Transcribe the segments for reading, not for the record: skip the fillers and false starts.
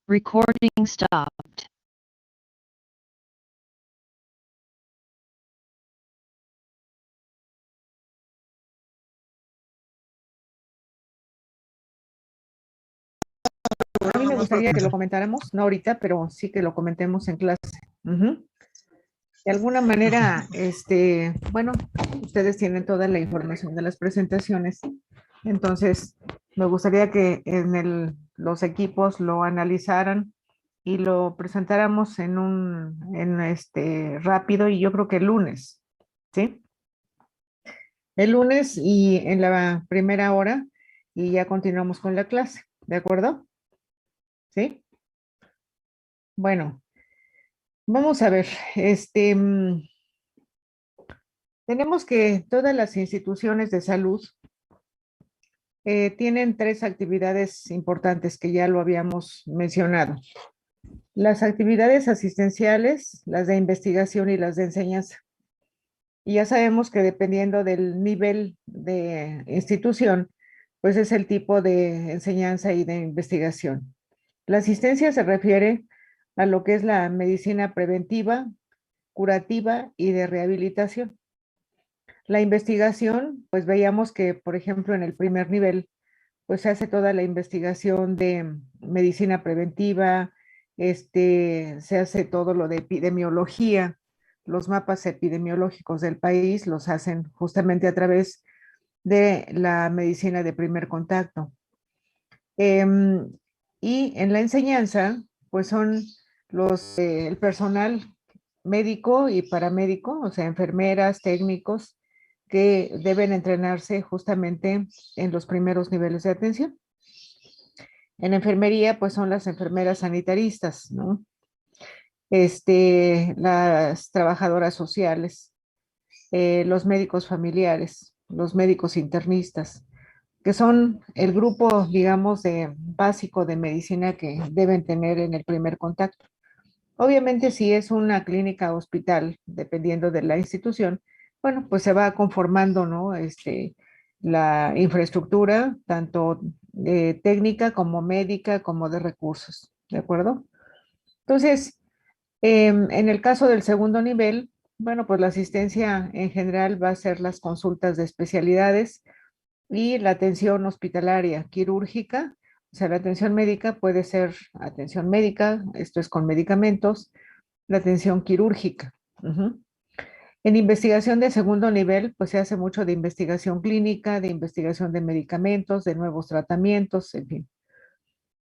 Recording stopped. A mí me gustaría que lo comentáramos, no ahorita, pero sí que lo comentemos en clase. Ujú. De alguna manera, bueno, ustedes tienen toda la información de las presentaciones, entonces me gustaría que los equipos lo analizaran y lo presentáramos en rápido, y yo creo que el lunes, ¿sí? El lunes y en la primera hora, y ya continuamos con la clase, ¿de acuerdo? ¿Sí? Bueno, vamos a ver, tenemos que todas las instituciones de salud tienen tres actividades importantes que ya lo habíamos mencionado. Las actividades asistenciales, las de investigación y las de enseñanza. Y ya sabemos que dependiendo del nivel de institución, pues es el tipo de enseñanza y de investigación. La asistencia se refiere a lo que es la medicina preventiva, curativa y de rehabilitación. La investigación, pues veíamos que, por ejemplo, en el primer nivel, pues se hace toda la investigación de medicina preventiva, se hace todo lo de epidemiología, los mapas epidemiológicos del país los hacen justamente a través de la medicina de primer contacto. Em, y en la enseñanza, pues son el personal médico y paramédico, o sea, enfermeras, técnicos, que deben entrenarse justamente en los primeros niveles de atención. En enfermería, pues son las enfermeras sanitaristas, ¿no? Las trabajadoras sociales, los médicos familiares, los médicos internistas, que son el grupo, digamos, básico de medicina que deben tener en el primer contacto. Obviamente, si es una clínica o hospital, dependiendo de la institución, bueno, pues se va conformando, ¿no? La infraestructura, tanto técnica como médica, como de recursos, ¿de acuerdo? Entonces, en el caso del segundo nivel, bueno, pues la asistencia en general va a ser las consultas de especialidades y la atención hospitalaria quirúrgica. O sea, la atención médica puede ser atención médica, esto es con medicamentos, la atención quirúrgica. Ujú. En investigación de segundo nivel, pues se hace mucho de investigación clínica, de investigación de medicamentos, de nuevos tratamientos, en fin.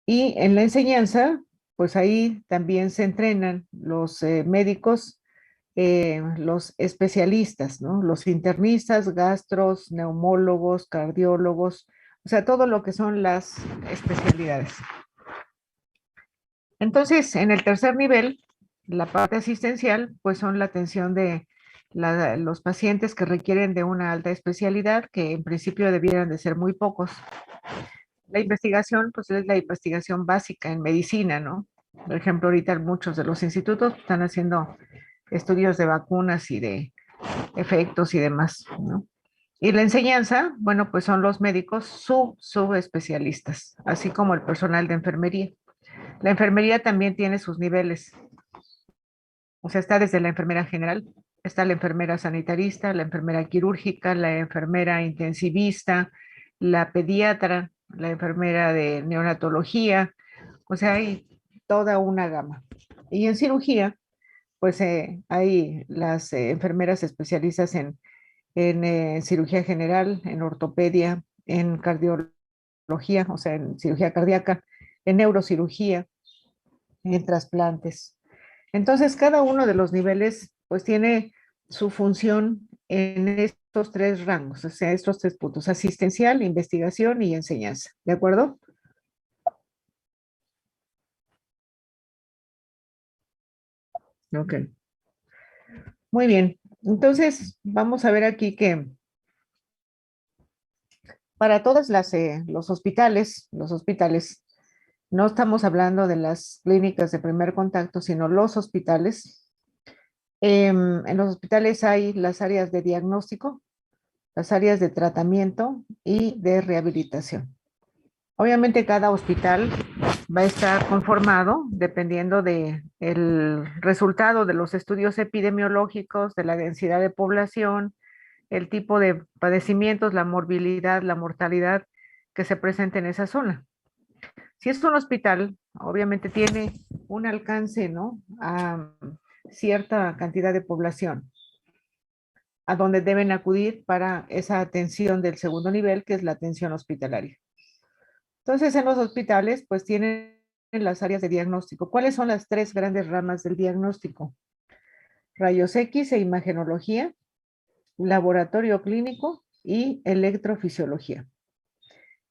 Y en la enseñanza, pues ahí también se entrenan los médicos, los especialistas, ¿no? Los internistas, gastros, neumólogos, cardiólogos, o sea, todo lo que son las especialidades. Entonces, en el tercer nivel, la parte asistencial, pues son la atención de los pacientes que requieren de una alta especialidad, que en principio debieran de ser muy pocos. La investigación, pues es la investigación básica en medicina, ¿no? Por ejemplo, ahorita muchos de los institutos están haciendo estudios de vacunas y de efectos y demás, ¿no? Y la enseñanza, bueno, pues son los médicos subespecialistas, así como el personal de enfermería. La enfermería también tiene sus niveles, o sea, está desde la enfermera general, está la enfermera sanitarista, la enfermera quirúrgica, la enfermera intensivista, la pediatra, la enfermera de neonatología, o sea, hay toda una gama. Y en cirugía, pues hay las enfermeras especialistas en cirugía general, en ortopedia, en cardiología, o sea, en cirugía cardíaca, en neurocirugía, en trasplantes. Entonces, cada uno de los niveles, pues tiene su función en estos tres rangos, o sea, estos tres puntos: asistencial, investigación y enseñanza. ¿De acuerdo? Ok. Muy bien. Entonces, vamos a ver aquí que para todas los hospitales, no estamos hablando de las clínicas de primer contacto, sino los hospitales. En los hospitales hay las áreas de diagnóstico, las áreas de tratamiento y de rehabilitación. Obviamente cada hospital va a estar conformado dependiendo de el resultado de los estudios epidemiológicos, de la densidad de población, el tipo de padecimientos, la morbilidad, la mortalidad que se presenta en esa zona. Si es un hospital, obviamente tiene un alcance, ¿no? A cierta cantidad de población a donde deben acudir para esa atención del segundo nivel, que es la atención hospitalaria. Entonces, en los hospitales, pues tienen las áreas de diagnóstico. ¿Cuáles son las tres grandes ramas del diagnóstico? Rayos X e imagenología, laboratorio clínico y electrofisiología.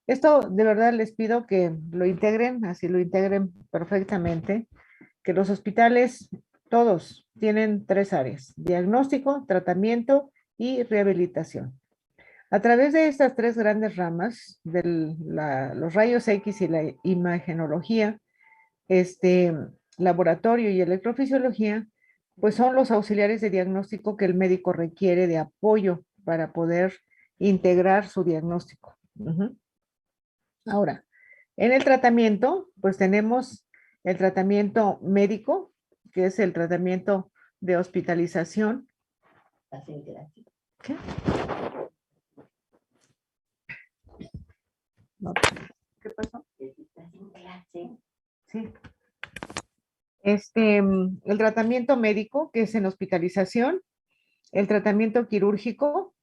Esto de verdad les pido que lo integren, así lo integren perfectamente, que los hospitales todos tienen tres áreas: diagnóstico, tratamiento y rehabilitación. A través de estas tres grandes ramas, de los rayos X y la imagenología, este laboratorio y electrofisiología, pues son los auxiliares de diagnóstico que el médico requiere de apoyo para poder integrar su diagnóstico. Ahora, en el tratamiento, pues tenemos el tratamiento médico, que es el tratamiento de hospitalización. ¿Qué? No, ¿qué pasó? Sí. El tratamiento médico, que es en hospitalización, el tratamiento quirúrgico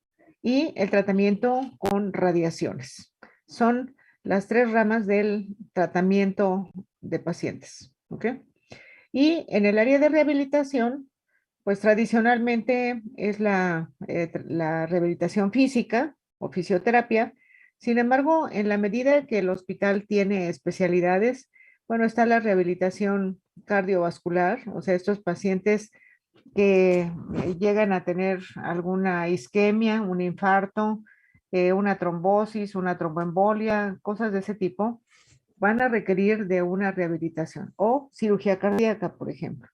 y el tratamiento con radiaciones. Son las tres ramas del tratamiento de pacientes. ¿Ok? Y en el área de rehabilitación, pues tradicionalmente es la rehabilitación física o fisioterapia. Sin embargo, en la medida que el hospital tiene especialidades, bueno, está la rehabilitación cardiovascular, o sea, estos pacientes que llegan a tener alguna isquemia, un infarto, una trombosis, una tromboembolia, cosas de ese tipo, van a requerir de una rehabilitación o cirugía cardíaca, por ejemplo.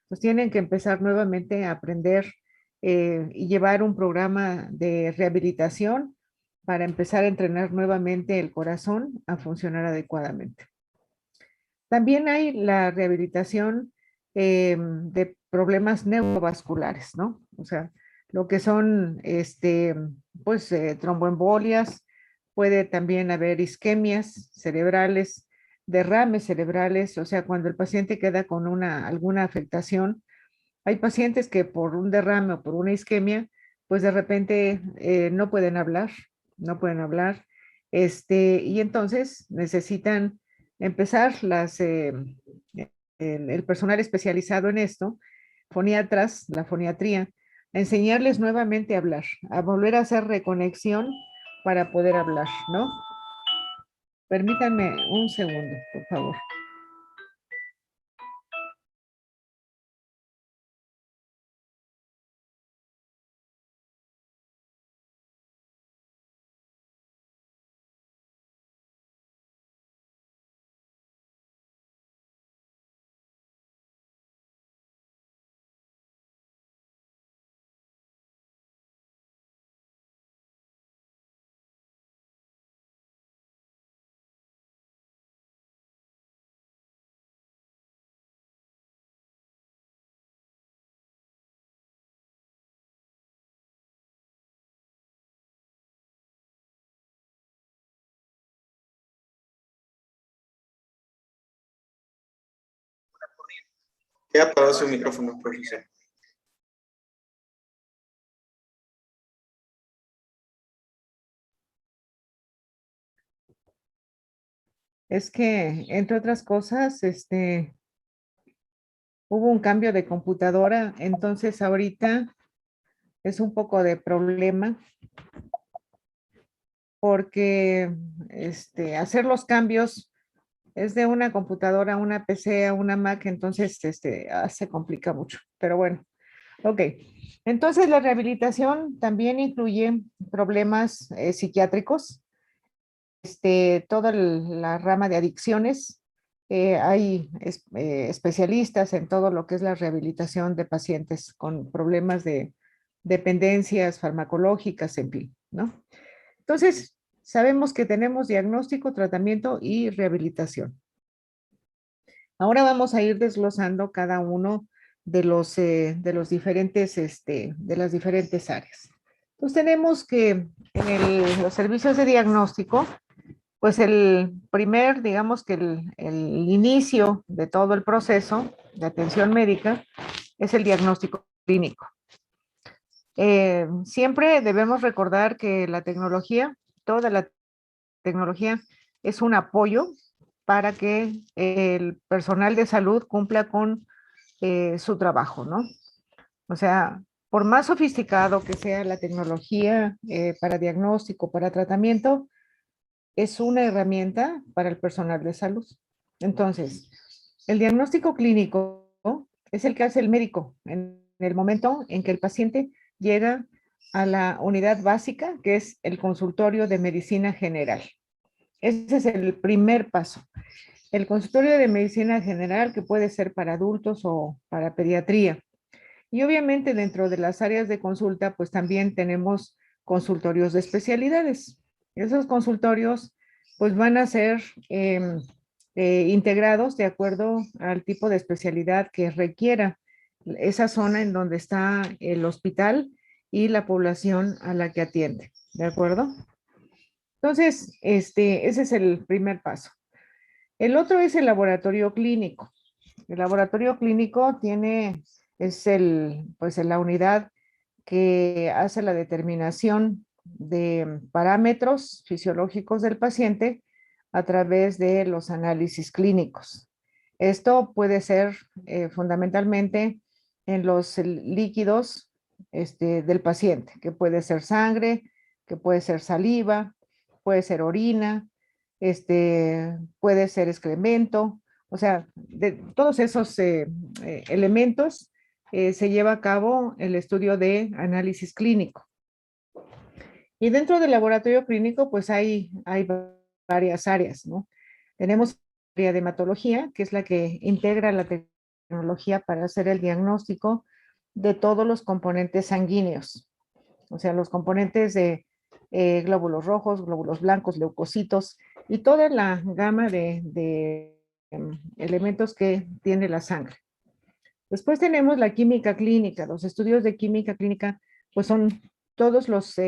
Pues tienen que empezar nuevamente a aprender y llevar un programa de rehabilitación para empezar a entrenar nuevamente el corazón a funcionar adecuadamente. También hay la rehabilitación de problemas neurovasculares, ¿no? O sea, lo que son, pues, tromboembolias, puede también haber isquemias cerebrales, derrames cerebrales, o sea, cuando el paciente queda con alguna afectación. Hay pacientes que por un derrame o por una isquemia, pues de repente no pueden hablar, no pueden hablar, y entonces necesitan empezar el personal especializado en esto, foniatras, la foniatría, a enseñarles nuevamente a hablar, a volver a hacer reconexión para poder hablar, ¿no? Permítanme un segundo, por favor. He apagado su micrófono, profesor. Es que, entre otras cosas, hubo un cambio de computadora, entonces ahorita es un poco de problema porque hacer los cambios es de una computadora a una PC a una Mac, entonces se complica mucho. Pero bueno, ok. Entonces la rehabilitación también incluye problemas psiquiátricos, toda la rama de adicciones. Hay especialistas en todo lo que es la rehabilitación de pacientes con problemas de dependencias farmacológicas, en fin, ¿no? Entonces, sabemos que tenemos diagnóstico, tratamiento y rehabilitación. Ahora vamos a ir desglosando cada uno de los diferentes, de las diferentes áreas. Entonces tenemos que en los servicios de diagnóstico, pues el primer, digamos que el inicio de todo el proceso de atención médica es el diagnóstico clínico. Siempre debemos recordar que la tecnología, toda la tecnología es un apoyo para que el personal de salud cumpla con su trabajo, ¿no? O sea, por más sofisticado que sea la tecnología para diagnóstico, para tratamiento, es una herramienta para el personal de salud. Entonces, el diagnóstico clínico es el que hace el médico en el momento en que el paciente llega a la unidad básica, que es el consultorio de medicina general. Ese es el primer paso. El consultorio de medicina general, que puede ser para adultos o para pediatría. Y obviamente dentro de las áreas de consulta, pues también tenemos consultorios de especialidades. Esos consultorios, pues van a ser integrados de acuerdo al tipo de especialidad que requiera esa zona en donde está el hospital y la población a la que atiende. ¿De acuerdo? Entonces, ese es el primer paso. El otro es el laboratorio clínico. El laboratorio clínico es pues la unidad que hace la determinación de parámetros fisiológicos del paciente a través de los análisis clínicos. Esto puede ser fundamentalmente en los líquidos del paciente, que puede ser sangre, que puede ser saliva, puede ser orina, puede ser excremento, o sea, de todos esos elementos se lleva a cabo el estudio de análisis clínico. Y dentro del laboratorio clínico, pues hay varias áreas, ¿no? Tenemos el área de hematología, que es la que integra la tecnología para hacer el diagnóstico de todos los componentes sanguíneos, o sea, los componentes de glóbulos rojos, glóbulos blancos, leucocitos y toda la gama de elementos que tiene la sangre. Después tenemos la química clínica. Los estudios de química clínica, pues son todos los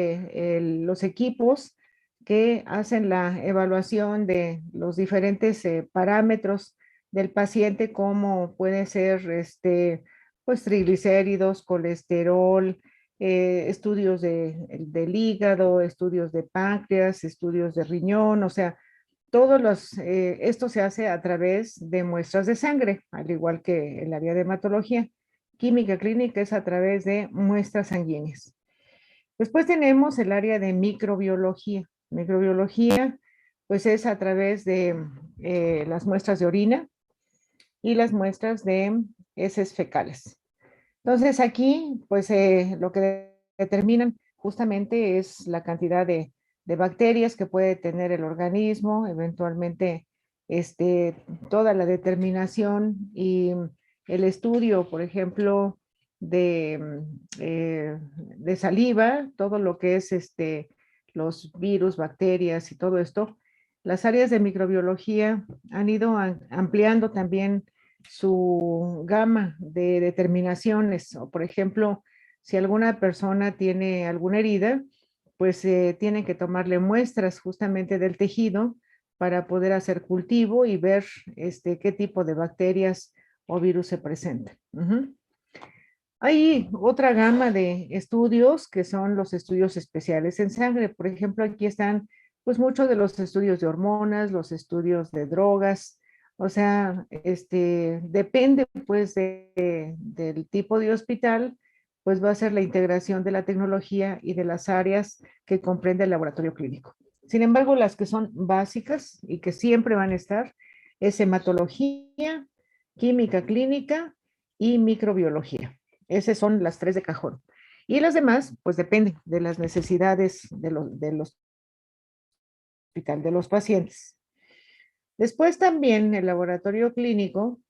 equipos que hacen la evaluación de los diferentes parámetros del paciente, como puede ser pues triglicéridos, colesterol, estudios del hígado, estudios de páncreas, estudios de riñón, o sea, esto se hace a través de muestras de sangre, al igual que el área de hematología. Química clínica es a través de muestras sanguíneas. Después tenemos el área de microbiología. Microbiología, pues es a través de las muestras de orina y las muestras de heces fecales. Entonces aquí, pues lo que determinan justamente es la cantidad de bacterias que puede tener el organismo, eventualmente toda la determinación y el estudio, por ejemplo, de saliva, todo lo que es los virus, bacterias y todo esto. Las áreas de microbiología han ido ampliando también su gama de determinaciones, o por ejemplo, si alguna persona tiene alguna herida, pues tienen que tomarle muestras justamente del tejido para poder hacer cultivo y ver qué tipo de bacterias o virus se presentan. Hay otra gama de estudios que son los estudios especiales en sangre. Por ejemplo, aquí están pues muchos de los estudios de hormonas, los estudios de drogas. O sea, depende pues del tipo de hospital, pues va a ser la integración de la tecnología y de las áreas que comprende el laboratorio clínico. Sin embargo, las que son básicas y que siempre van a estar es hematología, química clínica y microbiología. Esas son las tres de cajón. Y las demás, pues dependen de las necesidades del hospital, de los pacientes. Después también el laboratorio clínico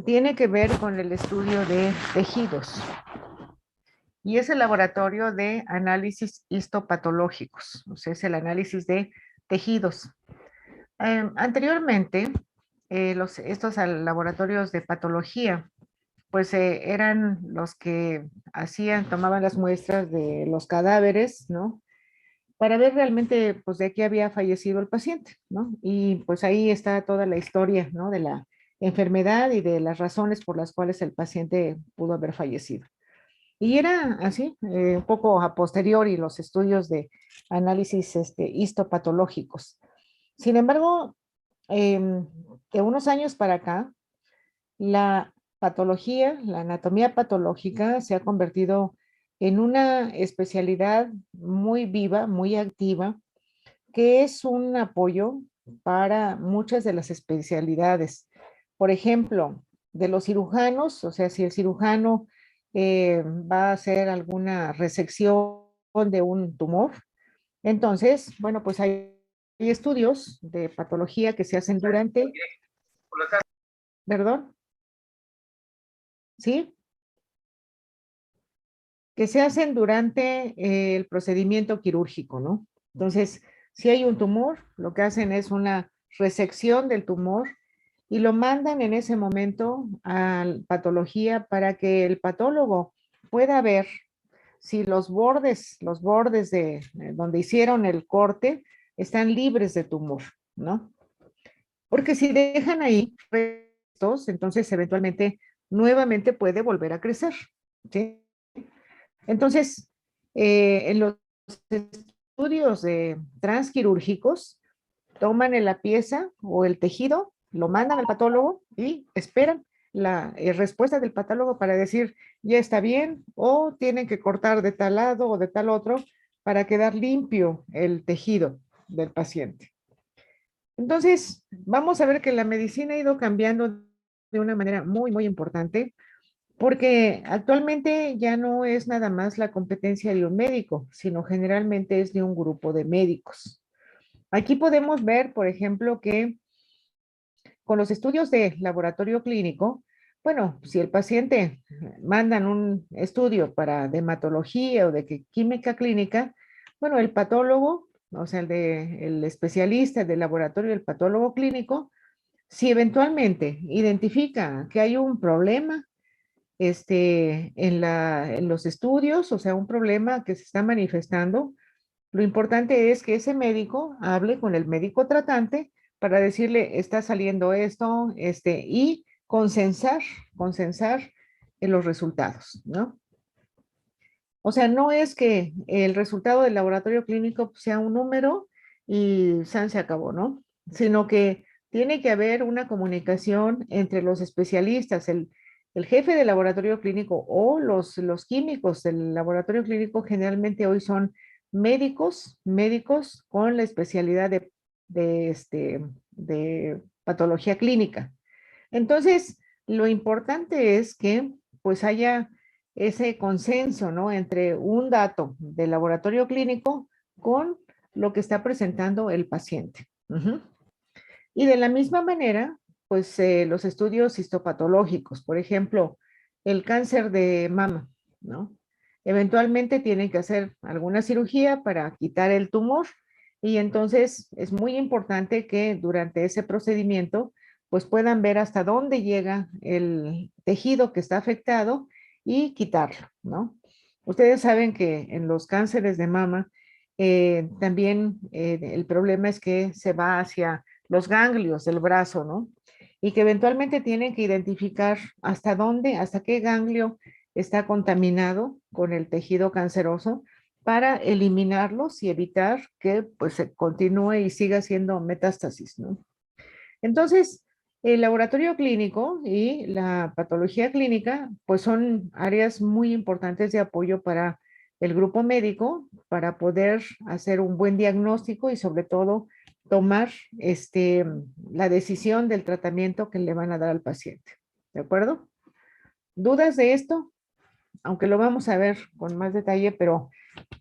tiene que ver con el estudio de tejidos. Y es el laboratorio de análisis histopatológicos, o sea, es el análisis de tejidos. Anteriormente, estos laboratorios de patología, pues eran los que tomaban las muestras de los cadáveres, ¿no? Para ver realmente, pues, de qué había fallecido el paciente, ¿no? Y pues ahí está toda la historia, ¿no? De la enfermedad y de las razones por las cuales el paciente pudo haber fallecido. Y era así, un poco a posteriori los estudios de análisis histopatológicos. Sin embargo, de unos años para acá, la patología, la anatomía patológica se ha convertido en una especialidad muy viva, muy activa, que es un apoyo para muchas de las especialidades. Por ejemplo, de los cirujanos, o sea, si el cirujano va a hacer alguna resección de un tumor, entonces, bueno, pues hay estudios de patología que se hacen durante, perdón, ¿sí? Que se hacen durante el procedimiento quirúrgico, ¿no? Entonces, si hay un tumor, lo que hacen es una resección del tumor y lo mandan en ese momento a patología para que el patólogo pueda ver si los bordes de donde hicieron el corte están libres de tumor, ¿no? Porque si dejan ahí restos, entonces eventualmente nuevamente puede volver a crecer, ¿sí? Entonces, en los estudios de transquirúrgicos, toman en la pieza o el tejido, lo mandan al patólogo y esperan la respuesta del patólogo para decir ya está bien o tienen que cortar de tal lado o de tal otro para quedar limpio el tejido del paciente. Entonces, vamos a ver que la medicina ha ido cambiando de una manera muy, muy importante porque actualmente ya no es nada más la competencia de un médico, sino generalmente es de un grupo de médicos. Aquí podemos ver, por ejemplo, que con los estudios de laboratorio clínico, bueno, si el paciente mandan un estudio para de hematología o de química clínica, bueno, el patólogo, o sea, el especialista del laboratorio, el patólogo clínico, si eventualmente identifica que hay un problema en los estudios, o sea, un problema que se está manifestando, lo importante es que ese médico hable con el médico tratante para decirle, está saliendo esto, y consensar en los resultados, ¿no? O sea, no es que el resultado del laboratorio clínico sea un número y se acabó, ¿no? Sino que tiene que haber una comunicación entre los especialistas, el jefe del laboratorio clínico o los químicos del laboratorio clínico generalmente hoy son médicos con la especialidad de patología clínica. Entonces, lo importante es que pues haya ese consenso, ¿no? Entre un dato del laboratorio clínico con lo que está presentando el paciente. Ujú. Y de la misma manera, pues los estudios histopatológicos, por ejemplo, el cáncer de mama, ¿no? Eventualmente tienen que hacer alguna cirugía para quitar el tumor y entonces es muy importante que durante ese procedimiento pues puedan ver hasta dónde llega el tejido que está afectado y quitarlo, ¿no? Ustedes saben que en los cánceres de mama también el problema es que se va hacia los ganglios del brazo, ¿no? Y que eventualmente tienen que identificar hasta dónde, hasta qué ganglio está contaminado con el tejido canceroso para eliminarlos y evitar que pues se continúe y siga siendo metástasis, ¿no? Entonces, el laboratorio clínico y la patología clínica pues son áreas muy importantes de apoyo para el grupo médico para poder hacer un buen diagnóstico y sobre todo tomar la decisión del tratamiento que le van a dar al paciente. ¿De acuerdo? ¿Dudas de esto? Aunque lo vamos a ver con más detalle, pero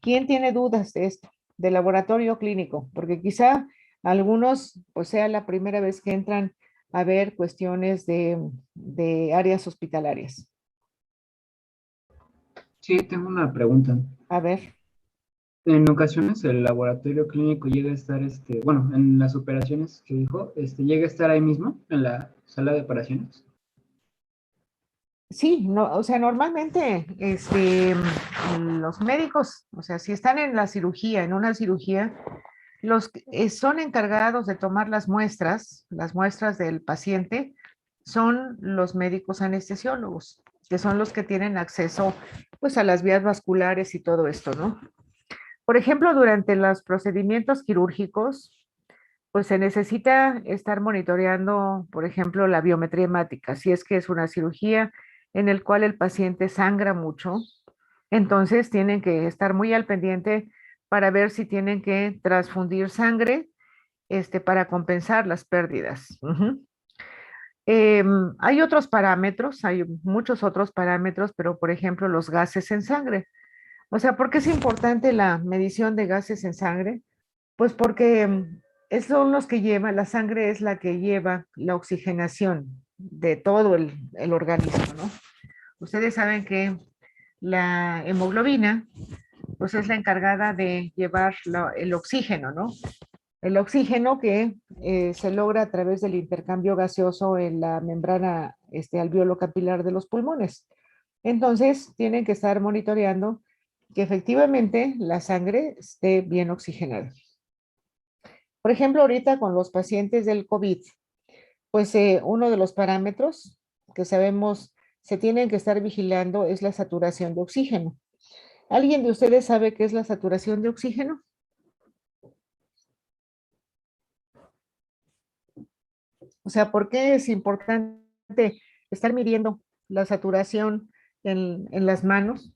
¿quién tiene dudas de esto? Del laboratorio clínico, porque quizá algunos pues sea la primera vez que entran a ver cuestiones de áreas hospitalarias. Sí, tengo una pregunta. A ver, En ocasiones el laboratorio clínico llega a estar, bueno, en las operaciones que dijo, llega a estar ahí mismo, en la sala de operaciones. Sí, no, o sea, normalmente los médicos, o sea, si están en la cirugía, en una cirugía, los que son encargados de tomar las muestras del paciente, son los médicos anestesiólogos, que son los que tienen acceso, pues, a las vías vasculares y todo esto, ¿no? Por ejemplo, durante los procedimientos quirúrgicos, pues se necesita estar monitoreando, por ejemplo, la biometría hemática. Si es que es una cirugía en el cual el paciente sangra mucho, entonces tienen que estar muy al pendiente para ver si tienen que transfundir sangre, para compensar las pérdidas. Ujú. Hay otros parámetros, hay muchos otros parámetros, pero por ejemplo, los gases en sangre. O sea, ¿por qué es importante la medición de gases en sangre? Pues porque son los que llevan, la sangre es la que lleva la oxigenación de todo el organismo, ¿no? Ustedes saben que la hemoglobina, pues es la encargada de llevar el oxígeno, ¿no? El oxígeno que se logra a través del intercambio gaseoso en la membrana alveolo capilar de los pulmones. Entonces, tienen que estar monitoreando que efectivamente la sangre esté bien oxigenada. Por ejemplo, ahorita con los pacientes del COVID, pues uno de los parámetros que sabemos se tienen que estar vigilando es la saturación de oxígeno. ¿Alguien de ustedes sabe qué es la saturación de oxígeno? O sea, ¿por qué es importante estar midiendo la saturación en las manos?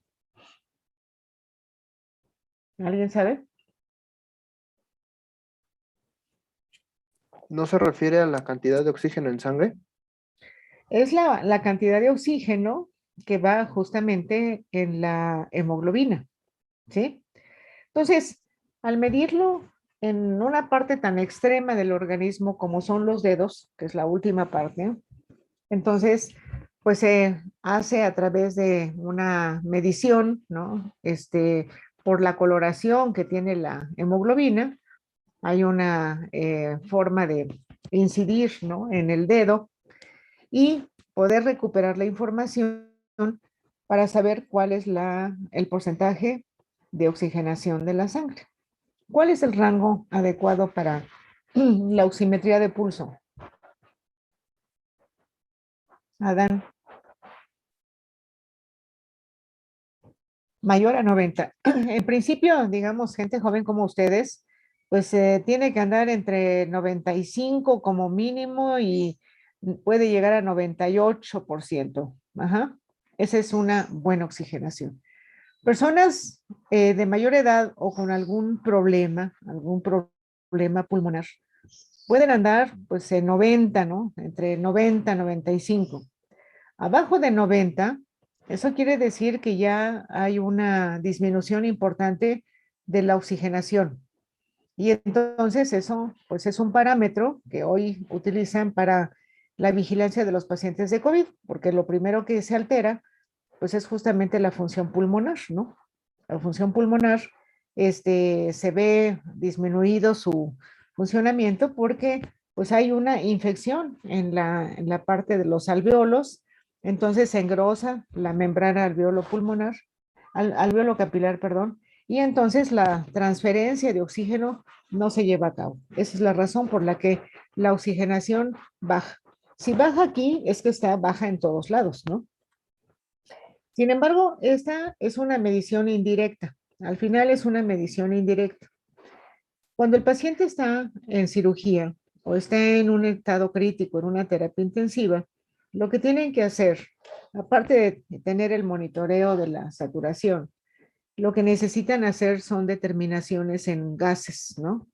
¿Alguien sabe? ¿No se refiere a la cantidad de oxígeno en sangre? Es la cantidad de oxígeno que va justamente en la hemoglobina, ¿sí? Entonces, al medirlo en una parte tan extrema del organismo como son los dedos, que es la última parte, entonces, pues se hace a través de una medición, ¿no? Por la coloración que tiene la hemoglobina, hay una forma de incidir, ¿no? En el dedo y poder recuperar la información para saber cuál es el porcentaje de oxigenación de la sangre. ¿Cuál es el rango adecuado para la oximetría de pulso? Adán, mayor a 90. En principio, digamos, gente joven como ustedes, pues tiene que andar entre 95 como mínimo y puede llegar a 98%. Ajá. Esa es una buena oxigenación. Personas de mayor edad o con algún problema pulmonar, pueden andar pues en 90, ¿no? Entre 90 y 95. Abajo de 90, eso quiere decir que ya hay una disminución importante de la oxigenación. Y entonces eso pues es un parámetro que hoy utilizan para la vigilancia de los pacientes de COVID, porque lo primero que se altera pues es justamente la función pulmonar, ¿no? La función pulmonar, se ve disminuido su funcionamiento porque pues hay una infección en la parte de los alveolos, entonces se engrosa la membrana alveolo pulmonar, alveolo capilar, perdón, y entonces la transferencia de oxígeno no se lleva a cabo. Esa es la razón por la que la oxigenación baja. Si baja aquí, es que está baja en todos lados, ¿no? Sin embargo, esta es una medición indirecta. Al final es una medición indirecta. Cuando el paciente está en cirugía o está en un estado crítico, en una terapia intensiva, lo que tienen que hacer, aparte de tener el monitoreo de la saturación, lo que necesitan hacer son determinaciones en gases, ¿no?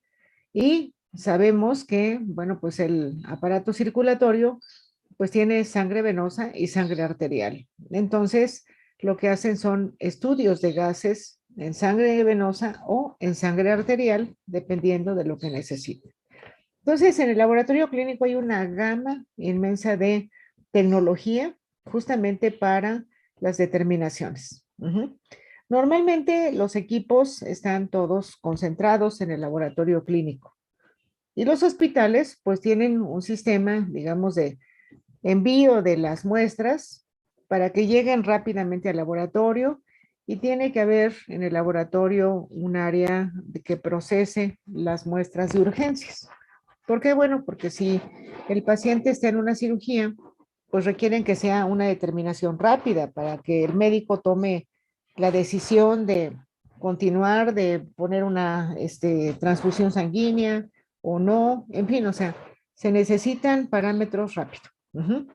Y sabemos que, bueno, pues el aparato circulatorio pues tiene sangre venosa y sangre arterial. Entonces, lo que hacen son estudios de gases en sangre venosa o en sangre arterial, dependiendo de lo que necesiten. Entonces, en el laboratorio clínico hay una gama inmensa de tecnología justamente para las determinaciones. Normalmente los equipos están todos concentrados en el laboratorio clínico y los hospitales pues tienen un sistema, digamos, de envío de las muestras para que lleguen rápidamente al laboratorio y tiene que haber en el laboratorio un área que procese las muestras de urgencias. ¿Por qué? Bueno, porque si el paciente está en una cirugía, pues requieren que sea una determinación rápida para que el médico tome la decisión de continuar, de poner una transfusión sanguínea o no, en fin, o sea, se necesitan parámetros rápidos. Ujú.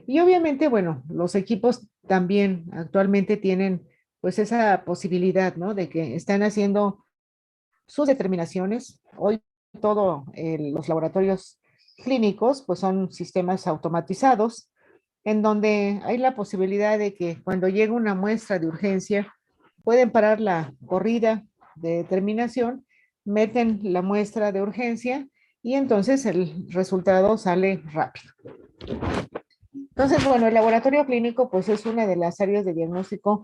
Y obviamente, bueno, los equipos también actualmente tienen pues esa posibilidad, ¿no? De que están haciendo sus determinaciones. Hoy todos los laboratorios clínicos pues son sistemas automatizados en donde hay la posibilidad de que cuando llega una muestra de urgencia pueden parar la corrida de determinación, meten la muestra de urgencia y entonces el resultado sale rápido. Entonces, bueno, el laboratorio clínico pues es una de las áreas de diagnóstico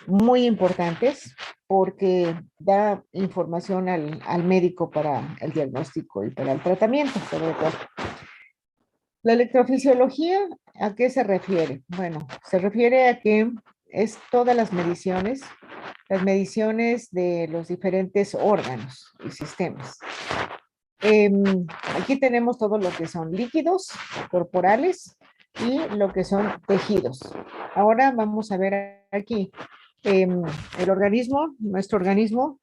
muy importantes porque da información al médico para el diagnóstico y para el tratamiento, sobre todo. La electrofisiología, ¿a qué se refiere? Bueno, se refiere a que es todas las mediciones de los diferentes órganos y sistemas. Aquí tenemos todo lo que son líquidos corporales y lo que son tejidos. Ahora vamos a ver aquí el organismo, nuestro organismo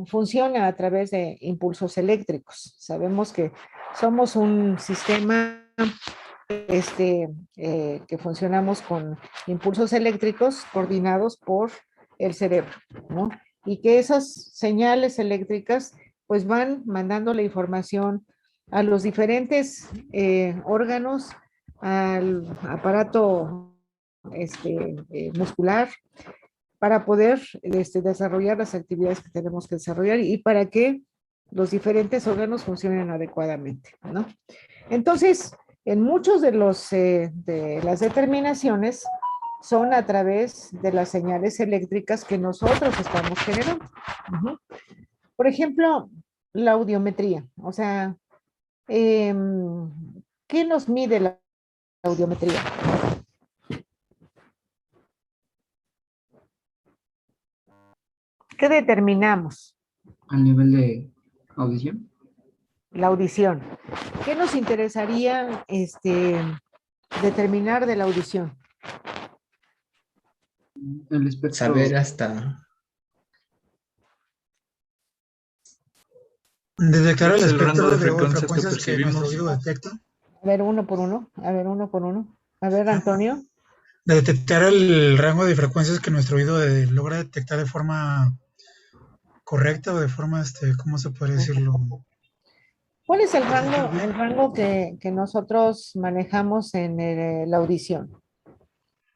funciona a través de impulsos eléctricos. Sabemos que somos un sistema que funcionamos con impulsos eléctricos coordinados por el cerebro, ¿no? Y que esas señales eléctricas pues van mandando la información a los diferentes órganos, al aparato muscular, para poder desarrollar las actividades que tenemos que desarrollar y para que los diferentes órganos funcionen adecuadamente, ¿no? Entonces, en muchos de las determinaciones son a través de las señales eléctricas que nosotros estamos generando. Ujú. Por ejemplo, la audiometría, o sea, ¿qué nos mide la audiometría? ¿Qué determinamos? Al nivel de audición. La audición. ¿Qué nos interesaría determinar de la audición? El espectro. Saber hasta Detectar el ¿cuál es el rango espectro de de frecuencias que frecuencias que nuestro percibimos? oído detecta. A ver, uno por uno. A ver, uno por uno. A ver, Antonio. De detectar el rango de frecuencias que nuestro oído logra detectar de forma correcta o de forma, ¿cómo se puede decirlo? ¿Cuál es el rango que nosotros manejamos en la audición?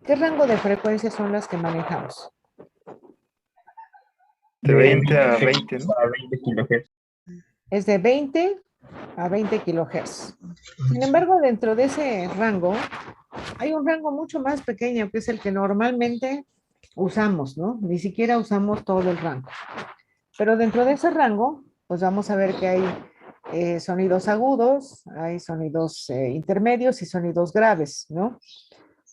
¿Qué rango de frecuencias son las que manejamos? De 20 a 20, ¿no? A 20 kilohertz. Es de 20 a 20 kilohertz. Sin embargo, dentro de ese rango, hay un rango mucho más pequeño, que es el que normalmente usamos, ¿no? Ni siquiera usamos todo el rango. Pero dentro de ese rango, pues vamos a ver que hay sonidos agudos, hay sonidos intermedios y sonidos graves, ¿no?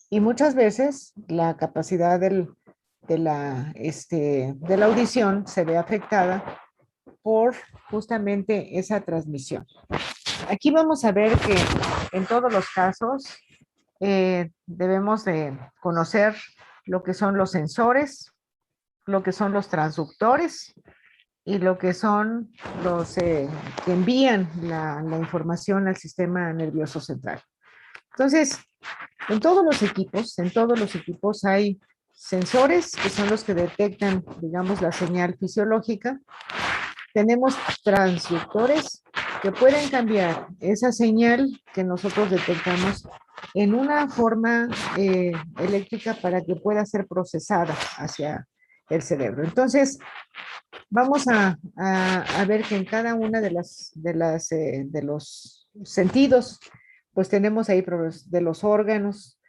Y muchas veces la capacidad de la audición se ve afectada por justamente esa transmisión. Aquí vamos a ver que en todos los casos debemos de conocer lo que son los sensores, lo que son los transductores y lo que son los que envían la información al sistema nervioso central. Entonces, en todos los equipos hay sensores que son los que detectan, digamos, la señal fisiológica. Tenemos transductores que pueden cambiar esa señal que nosotros detectamos en una forma eléctrica para que pueda ser procesada hacia el cerebro. Entonces, vamos a ver que en cada una de los sentidos, pues tenemos ahí de los órganos,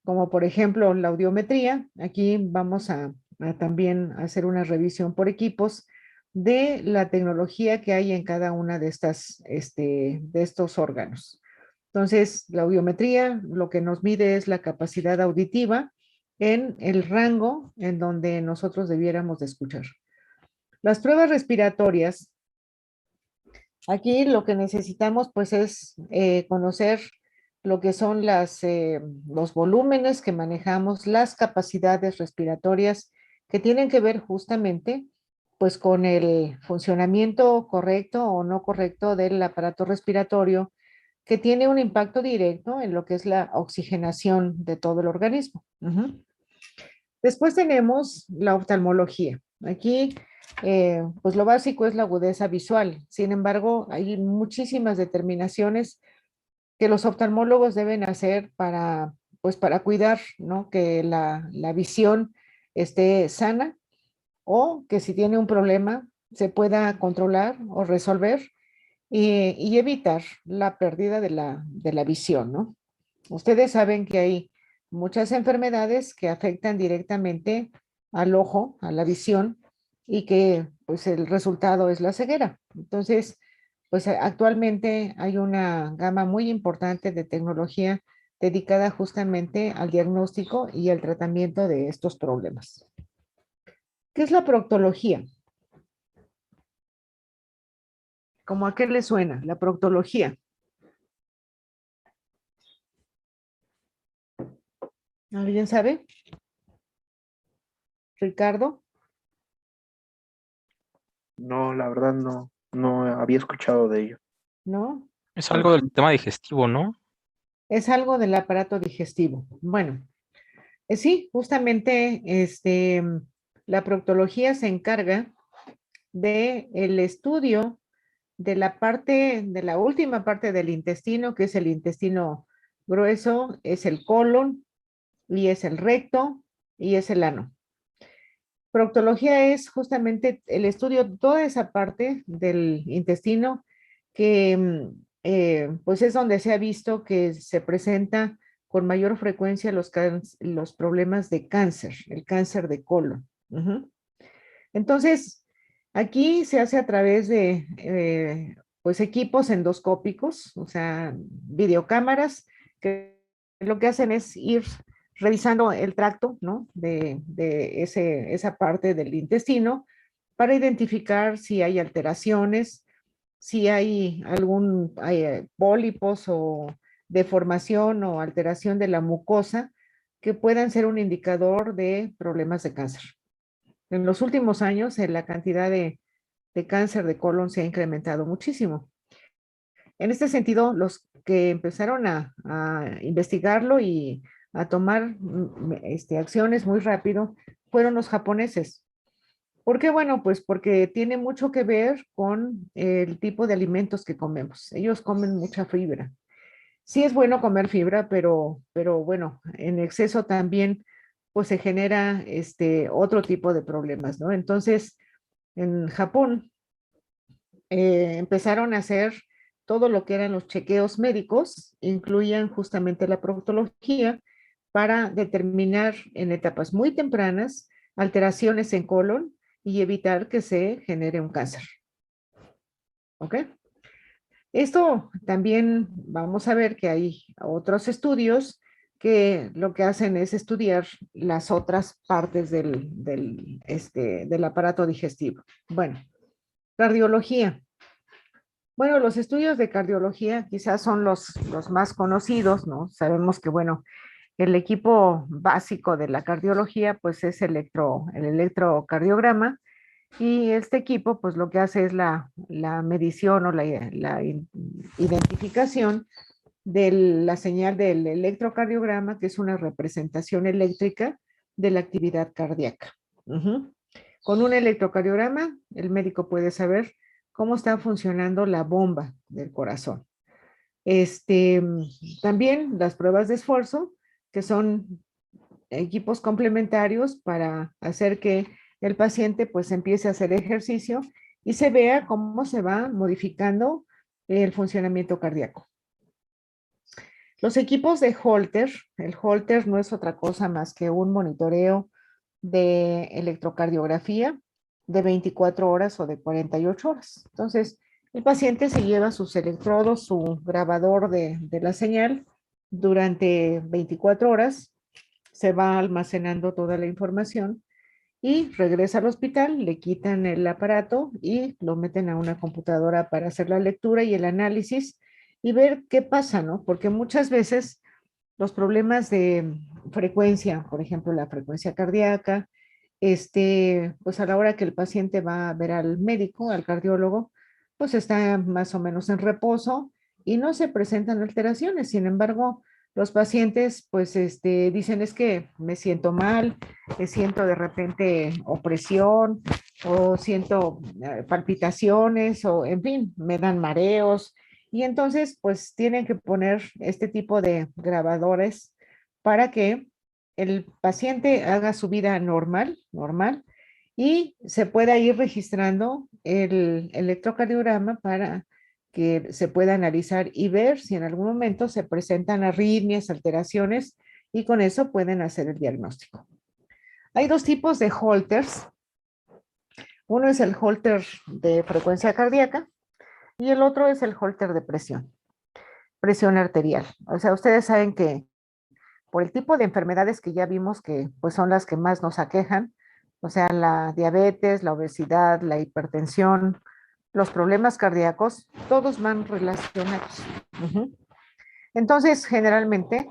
como por ejemplo la audiometría. Aquí vamos a también hacer una revisión por equipos de la tecnología que hay en cada una de de estos órganos. Entonces, la audiometría lo que nos mide es la capacidad auditiva en el rango en donde nosotros debiéramos de escuchar. Las pruebas respiratorias, aquí lo que necesitamos pues es conocer lo que son los volúmenes que manejamos, las capacidades respiratorias que tienen que ver justamente pues con el funcionamiento correcto o no correcto del aparato respiratorio, que tiene un impacto directo en lo que es la oxigenación de todo el organismo. Después tenemos la oftalmología. Aquí, pues lo básico es la agudeza visual. Sin embargo, hay muchísimas determinaciones que los oftalmólogos deben hacer pues para cuidar, ¿no? Que la visión esté sana, o que si tiene un problema se pueda controlar o resolver y evitar la pérdida de la visión, ¿no? Ustedes saben que hay muchas enfermedades que afectan directamente al ojo, a la visión, y que pues el resultado es la ceguera. Entonces, pues actualmente hay una gama muy importante de tecnología dedicada justamente al diagnóstico y al tratamiento de estos problemas. ¿Qué es la proctología? ¿Cómo a qué le suena la proctología? ¿Alguien sabe? ¿Ricardo? No, la verdad no había escuchado de ello. ¿No? Es algo del tema digestivo, ¿no? Es algo del aparato digestivo. Bueno, sí, justamente la proctología se encarga de el estudio de la última parte del intestino, que es el intestino grueso, es el colon, y es el recto, y es el ano. Proctología es justamente el estudio de toda esa parte del intestino que pues es donde se ha visto que se presenta con mayor frecuencia los problemas de cáncer, el cáncer de colon. Entonces, aquí se hace a través de pues equipos endoscópicos, o sea, videocámaras, que lo que hacen es ir revisando el tracto, ¿no? de esa parte del intestino para identificar si hay alteraciones, si hay pólipos o deformación o alteración de la mucosa que puedan ser un indicador de problemas de cáncer. En los últimos años, la cantidad de cáncer de colon se ha incrementado muchísimo. En este sentido, los que empezaron a investigarlo y a tomar acciones muy rápido fueron los japoneses. ¿Por qué? Bueno, pues porque tiene mucho que ver con el tipo de alimentos que comemos. Ellos comen mucha fibra. Sí es bueno comer fibra, pero bueno, en exceso también pues se genera otro tipo de problemas, ¿no? Entonces, en Japón empezaron a hacer todo lo que eran los chequeos médicos, incluían justamente la proctología para determinar en etapas muy tempranas alteraciones en colon y evitar que se genere un cáncer. ¿Ok? Esto también vamos a ver que hay otros estudios que lo que hacen es estudiar las otras partes del aparato digestivo. Bueno, cardiología. Bueno, los estudios de cardiología quizás son los más conocidos, ¿no? Sabemos que, bueno, el equipo básico de la cardiología, pues es el electrocardiograma, y este equipo, pues lo que hace es la medición o la identificación de la señal del electrocardiograma, que es una representación eléctrica de la actividad cardíaca. Con un electrocardiograma, el médico puede saber cómo está funcionando la bomba del corazón. También las pruebas de esfuerzo, que son equipos complementarios para hacer que el paciente pues empiece a hacer ejercicio y se vea cómo se va modificando el funcionamiento cardíaco. Los equipos de Holter, el Holter no es otra cosa más que un monitoreo de electrocardiografía de 24 horas o de 48 horas. Entonces, el paciente se lleva sus electrodos, su grabador de la señal durante 24 horas, se va almacenando toda la información y regresa al hospital, le quitan el aparato y lo meten a una computadora para hacer la lectura y el análisis y ver qué pasa, ¿no? Porque muchas veces los problemas de frecuencia, por ejemplo, la frecuencia cardíaca, pues a la hora que el paciente va a ver al médico, al cardiólogo, pues está más o menos en reposo y no se presentan alteraciones. Sin embargo, los pacientes, pues, dicen es que me siento mal, siento de repente opresión o siento palpitaciones o, en fin, me dan mareos. Y entonces, pues, tienen que poner este tipo de grabadores para que el paciente haga su vida normal, y se pueda ir registrando el electrocardiograma para que se pueda analizar y ver si en algún momento se presentan arritmias, alteraciones, y con eso pueden hacer el diagnóstico. Hay dos tipos de Holters. Uno es el Holter de frecuencia cardíaca y el otro es el Holter de presión arterial. O sea, ustedes saben que por el tipo de enfermedades que ya vimos que pues son las que más nos aquejan, o sea, la diabetes, la obesidad, la hipertensión, los problemas cardíacos, todos van relacionados. Entonces, generalmente,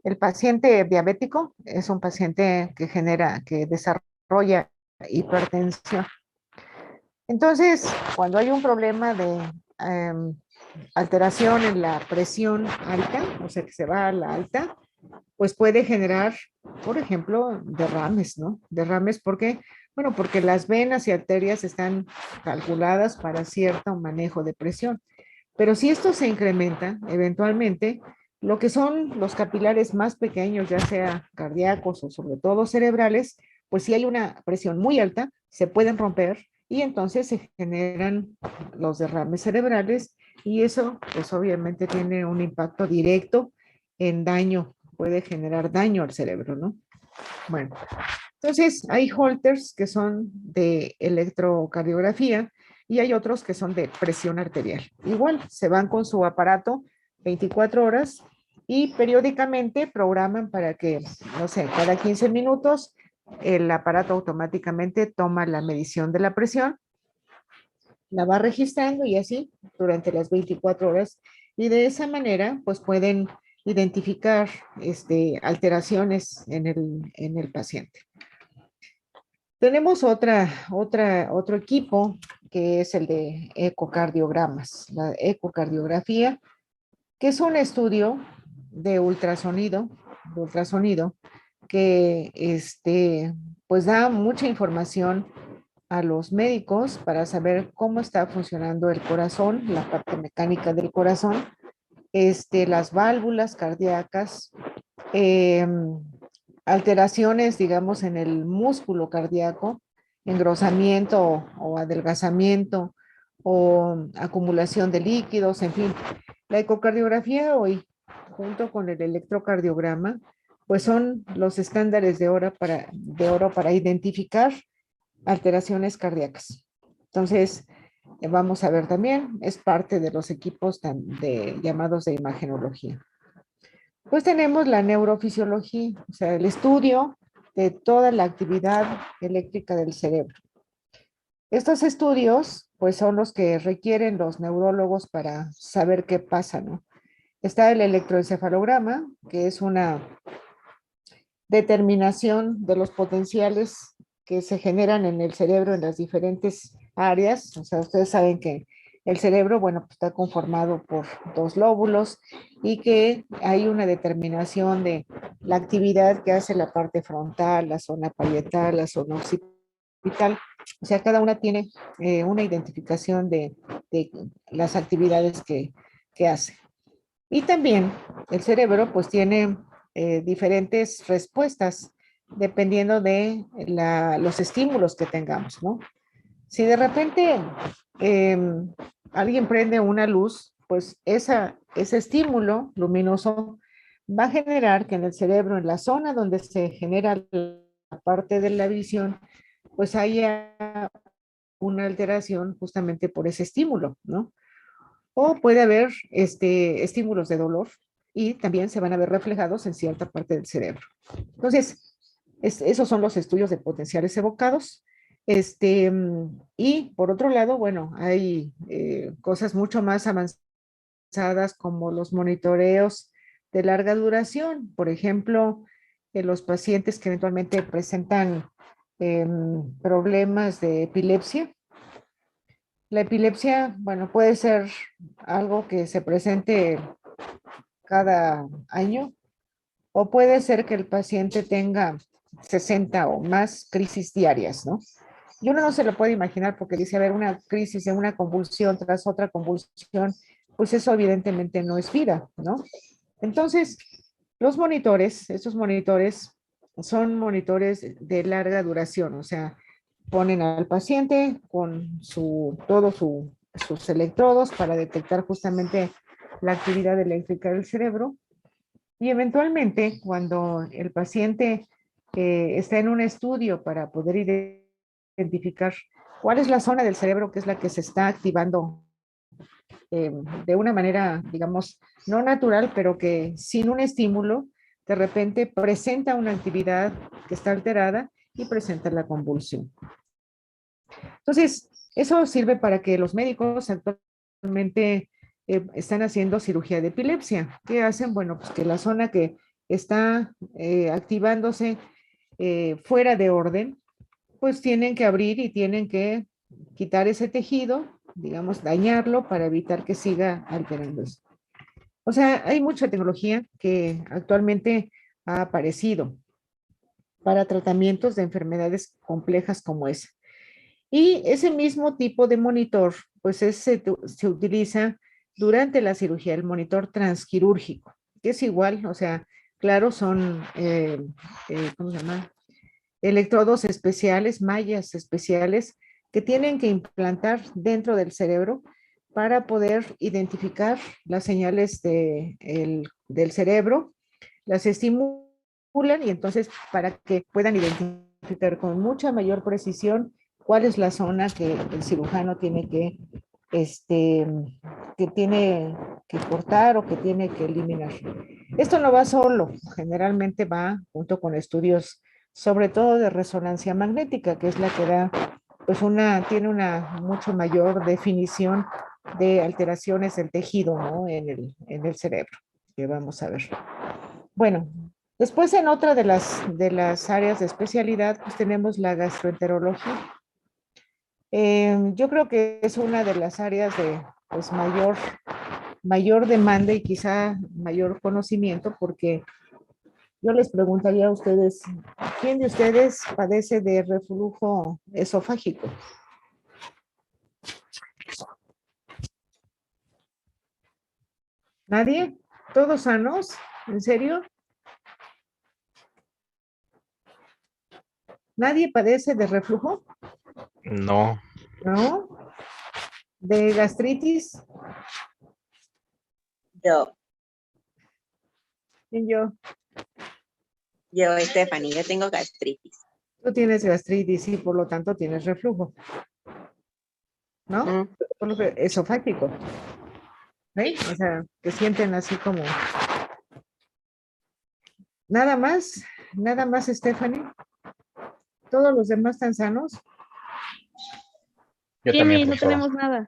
el paciente diabético es un paciente que desarrolla hipertensión. Entonces, cuando hay un problema de alteración en la presión alta, o sea, que se va a la alta, pues puede generar, por ejemplo, derrames, ¿no? Derrames porque, bueno, porque las venas y arterias están calculadas para cierto manejo de presión. Pero si esto se incrementa, eventualmente, lo que son los capilares más pequeños, ya sea cardíacos o sobre todo cerebrales, pues si hay una presión muy alta, se pueden romper y entonces se generan los derrames cerebrales y eso, pues obviamente tiene un impacto directo en daño, puede generar daño al cerebro, ¿no? Bueno, entonces hay Holters que son de electrocardiografía y hay otros que son de presión arterial. Igual, se van con su aparato 24 horas y periódicamente programan para que, no sé, cada 15 minutos el aparato automáticamente toma la medición de la presión, la va registrando y así durante las 24 horas y de esa manera pues pueden identificar alteraciones en el paciente. Tenemos otro equipo que es el de ecocardiogramas, la ecocardiografía, que es un estudio de ultrasonido que pues da mucha información a los médicos para saber cómo está funcionando el corazón, la parte mecánica del corazón, las válvulas cardíacas, alteraciones, digamos, en el músculo cardíaco, engrosamiento o adelgazamiento o acumulación de líquidos, en fin. La ecocardiografía hoy, junto con el electrocardiograma, pues son los estándares de oro para identificar alteraciones cardíacas. Entonces, vamos a ver también, es parte de los equipos llamados de imagenología. Pues tenemos la neurofisiología, o sea, el estudio de toda la actividad eléctrica del cerebro. Estos estudios, pues son los que requieren los neurólogos para saber qué pasa, ¿no? Está el electroencefalograma, que es una determinación de los potenciales que se generan en el cerebro en las diferentes áreas. O sea, ustedes saben que el cerebro, bueno, pues está conformado por dos lóbulos y que hay una determinación de la actividad que hace la parte frontal, la zona parietal, la zona occipital. O sea, cada una tiene una identificación de las actividades que hace. Y también el cerebro pues tiene diferentes respuestas dependiendo de los estímulos que tengamos, ¿no? Si de repente alguien prende una luz, pues ese estímulo luminoso va a generar que en el cerebro, en la zona donde se genera la parte de la visión, pues haya una alteración justamente por ese estímulo, ¿no? O puede haber estímulos de dolor y también se van a ver reflejados en cierta parte del cerebro. Entonces, esos son los estudios de potenciales evocados. Y por otro lado, bueno, hay cosas mucho más avanzadas como los monitoreos de larga duración. Por ejemplo, los pacientes que eventualmente presentan problemas de epilepsia. La epilepsia, bueno, puede ser algo que se presente cada año o puede ser que el paciente tenga 60 o más crisis diarias, ¿no? Y uno no se lo puede imaginar porque dice, a ver, una crisis de una convulsión tras otra convulsión, pues eso evidentemente no es vida, ¿no? Entonces, los monitores, estos monitores son monitores de larga duración, o sea, ponen al paciente con sus electrodos para detectar justamente la actividad eléctrica del cerebro y eventualmente cuando el paciente está en un estudio para poder identificar cuál es la zona del cerebro que es la que se está activando de una manera, digamos, no natural, pero que sin un estímulo, de repente presenta una actividad que está alterada y presenta la convulsión. Entonces, eso sirve para que los médicos actualmente están haciendo cirugía de epilepsia. ¿Qué hacen? Bueno, pues que la zona que está activándose fuera de orden, pues tienen que abrir y tienen que quitar ese tejido, digamos, dañarlo para evitar que siga alterándose. O sea, hay mucha tecnología que actualmente ha aparecido para tratamientos de enfermedades complejas como esa. Y ese mismo tipo de monitor, pues se utiliza durante la cirugía, el monitor transquirúrgico, que es igual, o sea, claro, son, ¿cómo se llama? Electrodos especiales, mallas especiales que tienen que implantar dentro del cerebro para poder identificar las señales del cerebro, las estimulan y entonces para que puedan identificar con mucha mayor precisión cuál es la zona que el cirujano tiene que tiene que cortar o que tiene que eliminar. Esto no va solo, generalmente va junto con estudios sobre todo de resonancia magnética, que es la que da, pues tiene una mucho mayor definición de alteraciones del tejido, ¿no? En el cerebro, que vamos a ver. Bueno, después en otra de las áreas de especialidad, pues tenemos la gastroenterología. Yo creo que es una de las áreas de pues, mayor demanda y quizá mayor conocimiento, porque yo les preguntaría a ustedes, ¿quién de ustedes padece de reflujo esofágico? ¿Nadie? ¿Todos sanos? ¿En serio? ¿Nadie padece de reflujo? No, ¿No? ¿De gastritis? Yo, ¿Quién yo? Stephanie, yo tengo gastritis. Tú tienes gastritis y por lo tanto tienes reflujo, ¿no? Mm, Por lo que esofágico. ¿Ven? O sea, que sienten así como... Nada más, Stephanie. ¿Todos los demás están sanos? Yo Sí, también, no profesora. tenemos nada.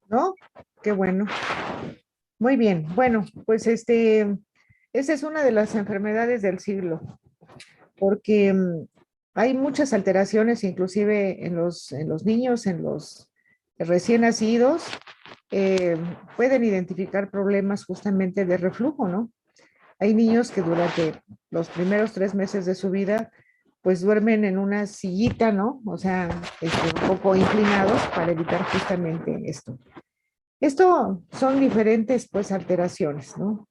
¿No? Qué bueno. Muy bien. Bueno, pues esa es una de las enfermedades del siglo, porque hay muchas alteraciones, inclusive en los niños, en los recién nacidos, pueden identificar problemas justamente de reflujo, ¿no? Hay niños que durante los primeros 3 meses de su vida, pues duermen en una sillita, ¿no? O sea, un poco inclinados para evitar justamente esto. Esto son diferentes, pues, alteraciones, ¿no?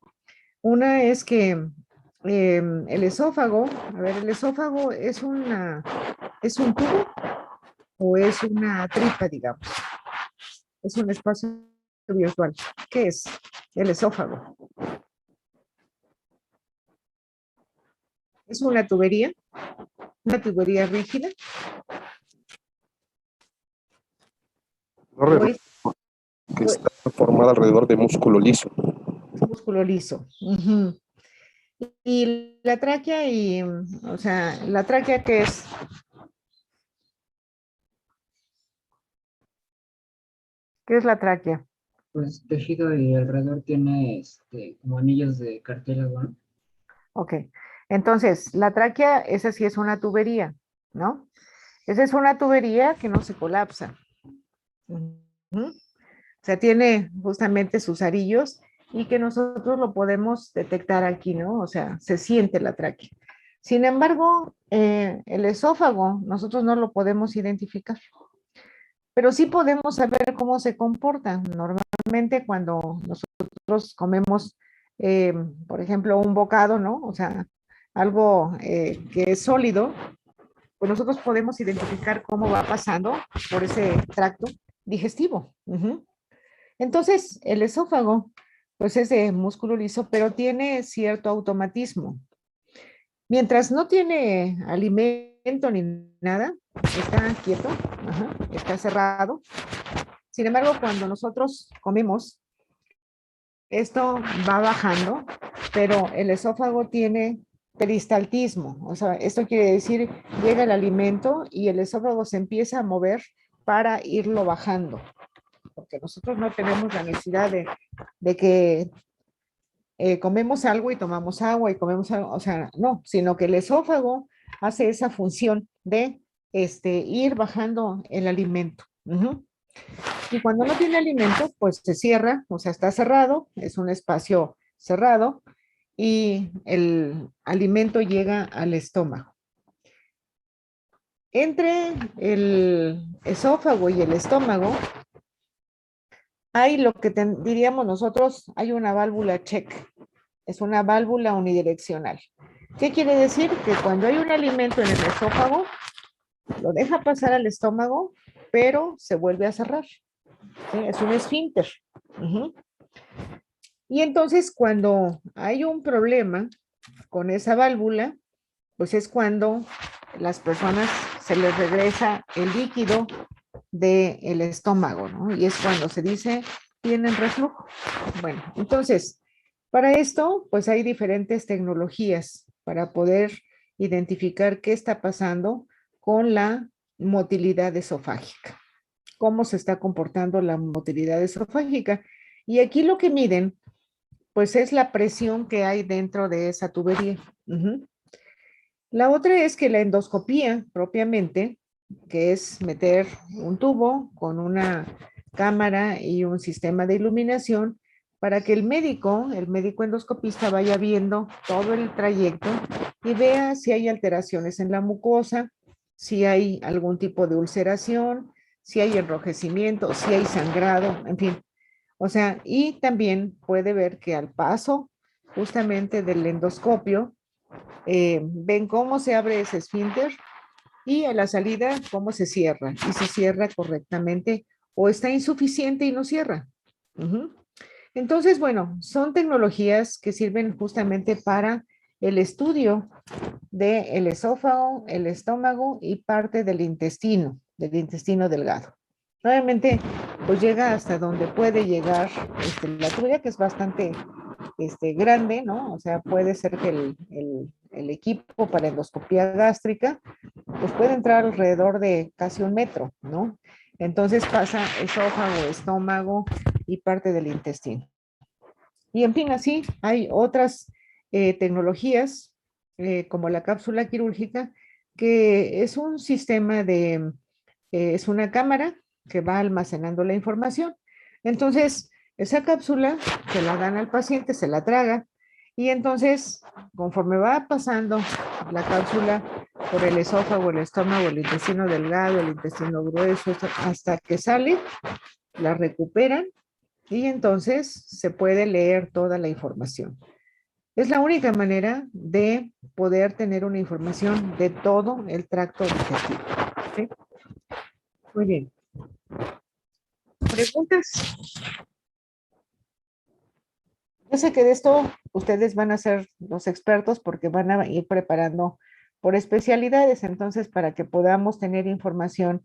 Una es que el esófago, a ver, el esófago es un tubo o es una tripa, digamos. Es un espacio virtual. ¿Qué es el esófago? Es una tubería rígida. No O recuerdo es que está formada alrededor de músculo liso. músculo liso. Ujú. Y la tráquea o sea, la tráquea, ¿qué es? ¿Qué es la tráquea? Pues tejido y alrededor tiene como anillos de cartílago, ¿no? Ok. Entonces, la tráquea, esa sí es una tubería, ¿no? Esa es una tubería que no se colapsa. Ujú. O sea, tiene justamente sus arillos y que nosotros lo podemos detectar aquí, ¿no? O sea, se siente la tráquea. Sin embargo, el esófago, nosotros no lo podemos identificar, pero sí podemos saber cómo se comporta. Normalmente cuando nosotros comemos, por ejemplo, un bocado, ¿no? O sea, algo que es sólido, pues nosotros podemos identificar cómo va pasando por ese tracto digestivo. Ujú. Entonces, el esófago, pues es de músculo liso, pero tiene cierto automatismo. Mientras no tiene alimento ni nada, está quieto, ajá, está cerrado. Sin embargo, cuando nosotros comemos, esto va bajando, pero el esófago tiene peristaltismo. O sea, esto quiere decir, llega el alimento y el esófago se empieza a mover para irlo bajando, porque nosotros no tenemos la necesidad de que comemos algo y tomamos agua y comemos algo, o sea, no, sino que el esófago hace esa función de ir bajando el alimento. Ujú. Y cuando no tiene alimento, pues se cierra, o sea, está cerrado, es un espacio cerrado y el alimento llega al estómago. Entre el esófago y el estómago hay lo que diríamos nosotros, hay una válvula check. Es una válvula unidireccional. ¿Qué quiere decir? Que cuando hay un alimento en el esófago, lo deja pasar al estómago, pero se vuelve a cerrar. ¿Sí? Es un esfínter. Uh-huh. Y entonces cuando hay un problema con esa válvula, pues es cuando las personas se les regresa el líquido del estómago, ¿no? Y es cuando se dice, tienen reflujo. Bueno, entonces, para esto, pues hay diferentes tecnologías para poder identificar qué está pasando con la motilidad esofágica, cómo se está comportando la motilidad esofágica. Y aquí lo que miden, pues es la presión que hay dentro de esa tubería. Uh-huh. La otra es que la endoscopía propiamente, que es meter un tubo con una cámara y un sistema de iluminación para que el médico endoscopista vaya viendo todo el trayecto y vea si hay alteraciones en la mucosa, si hay algún tipo de ulceración, si hay enrojecimiento, si hay sangrado, en fin. O sea, y también puede ver que al paso justamente del endoscopio, ven cómo se abre ese esfínter y a la salida cómo se cierra y si cierra correctamente o está insuficiente y no cierra. Uh-huh. Entonces, bueno, son tecnologías que sirven justamente para el estudio del esófago, el estómago y parte del intestino delgado. Obviamente, pues llega hasta donde puede llegar la tubería, que es bastante grande, ¿no? O sea, puede ser que el equipo para endoscopía gástrica, pues puede entrar alrededor de casi 1 metro, ¿no? Entonces pasa esófago, estómago y parte del intestino. Y en fin, así hay otras tecnologías, como la cápsula quirúrgica, que es un sistema es una cámara que va almacenando la información. Entonces, esa cápsula se la dan al paciente, se la traga, y entonces, conforme va pasando la cápsula por el esófago, el estómago, el intestino delgado, el intestino grueso, hasta que sale, la recuperan y entonces se puede leer toda la información. Es la única manera de poder tener una información de todo el tracto digestivo. ¿Sí? Muy bien. ¿Preguntas? Yo sé que de esto ustedes van a ser los expertos porque van a ir preparando por especialidades, entonces para que podamos tener información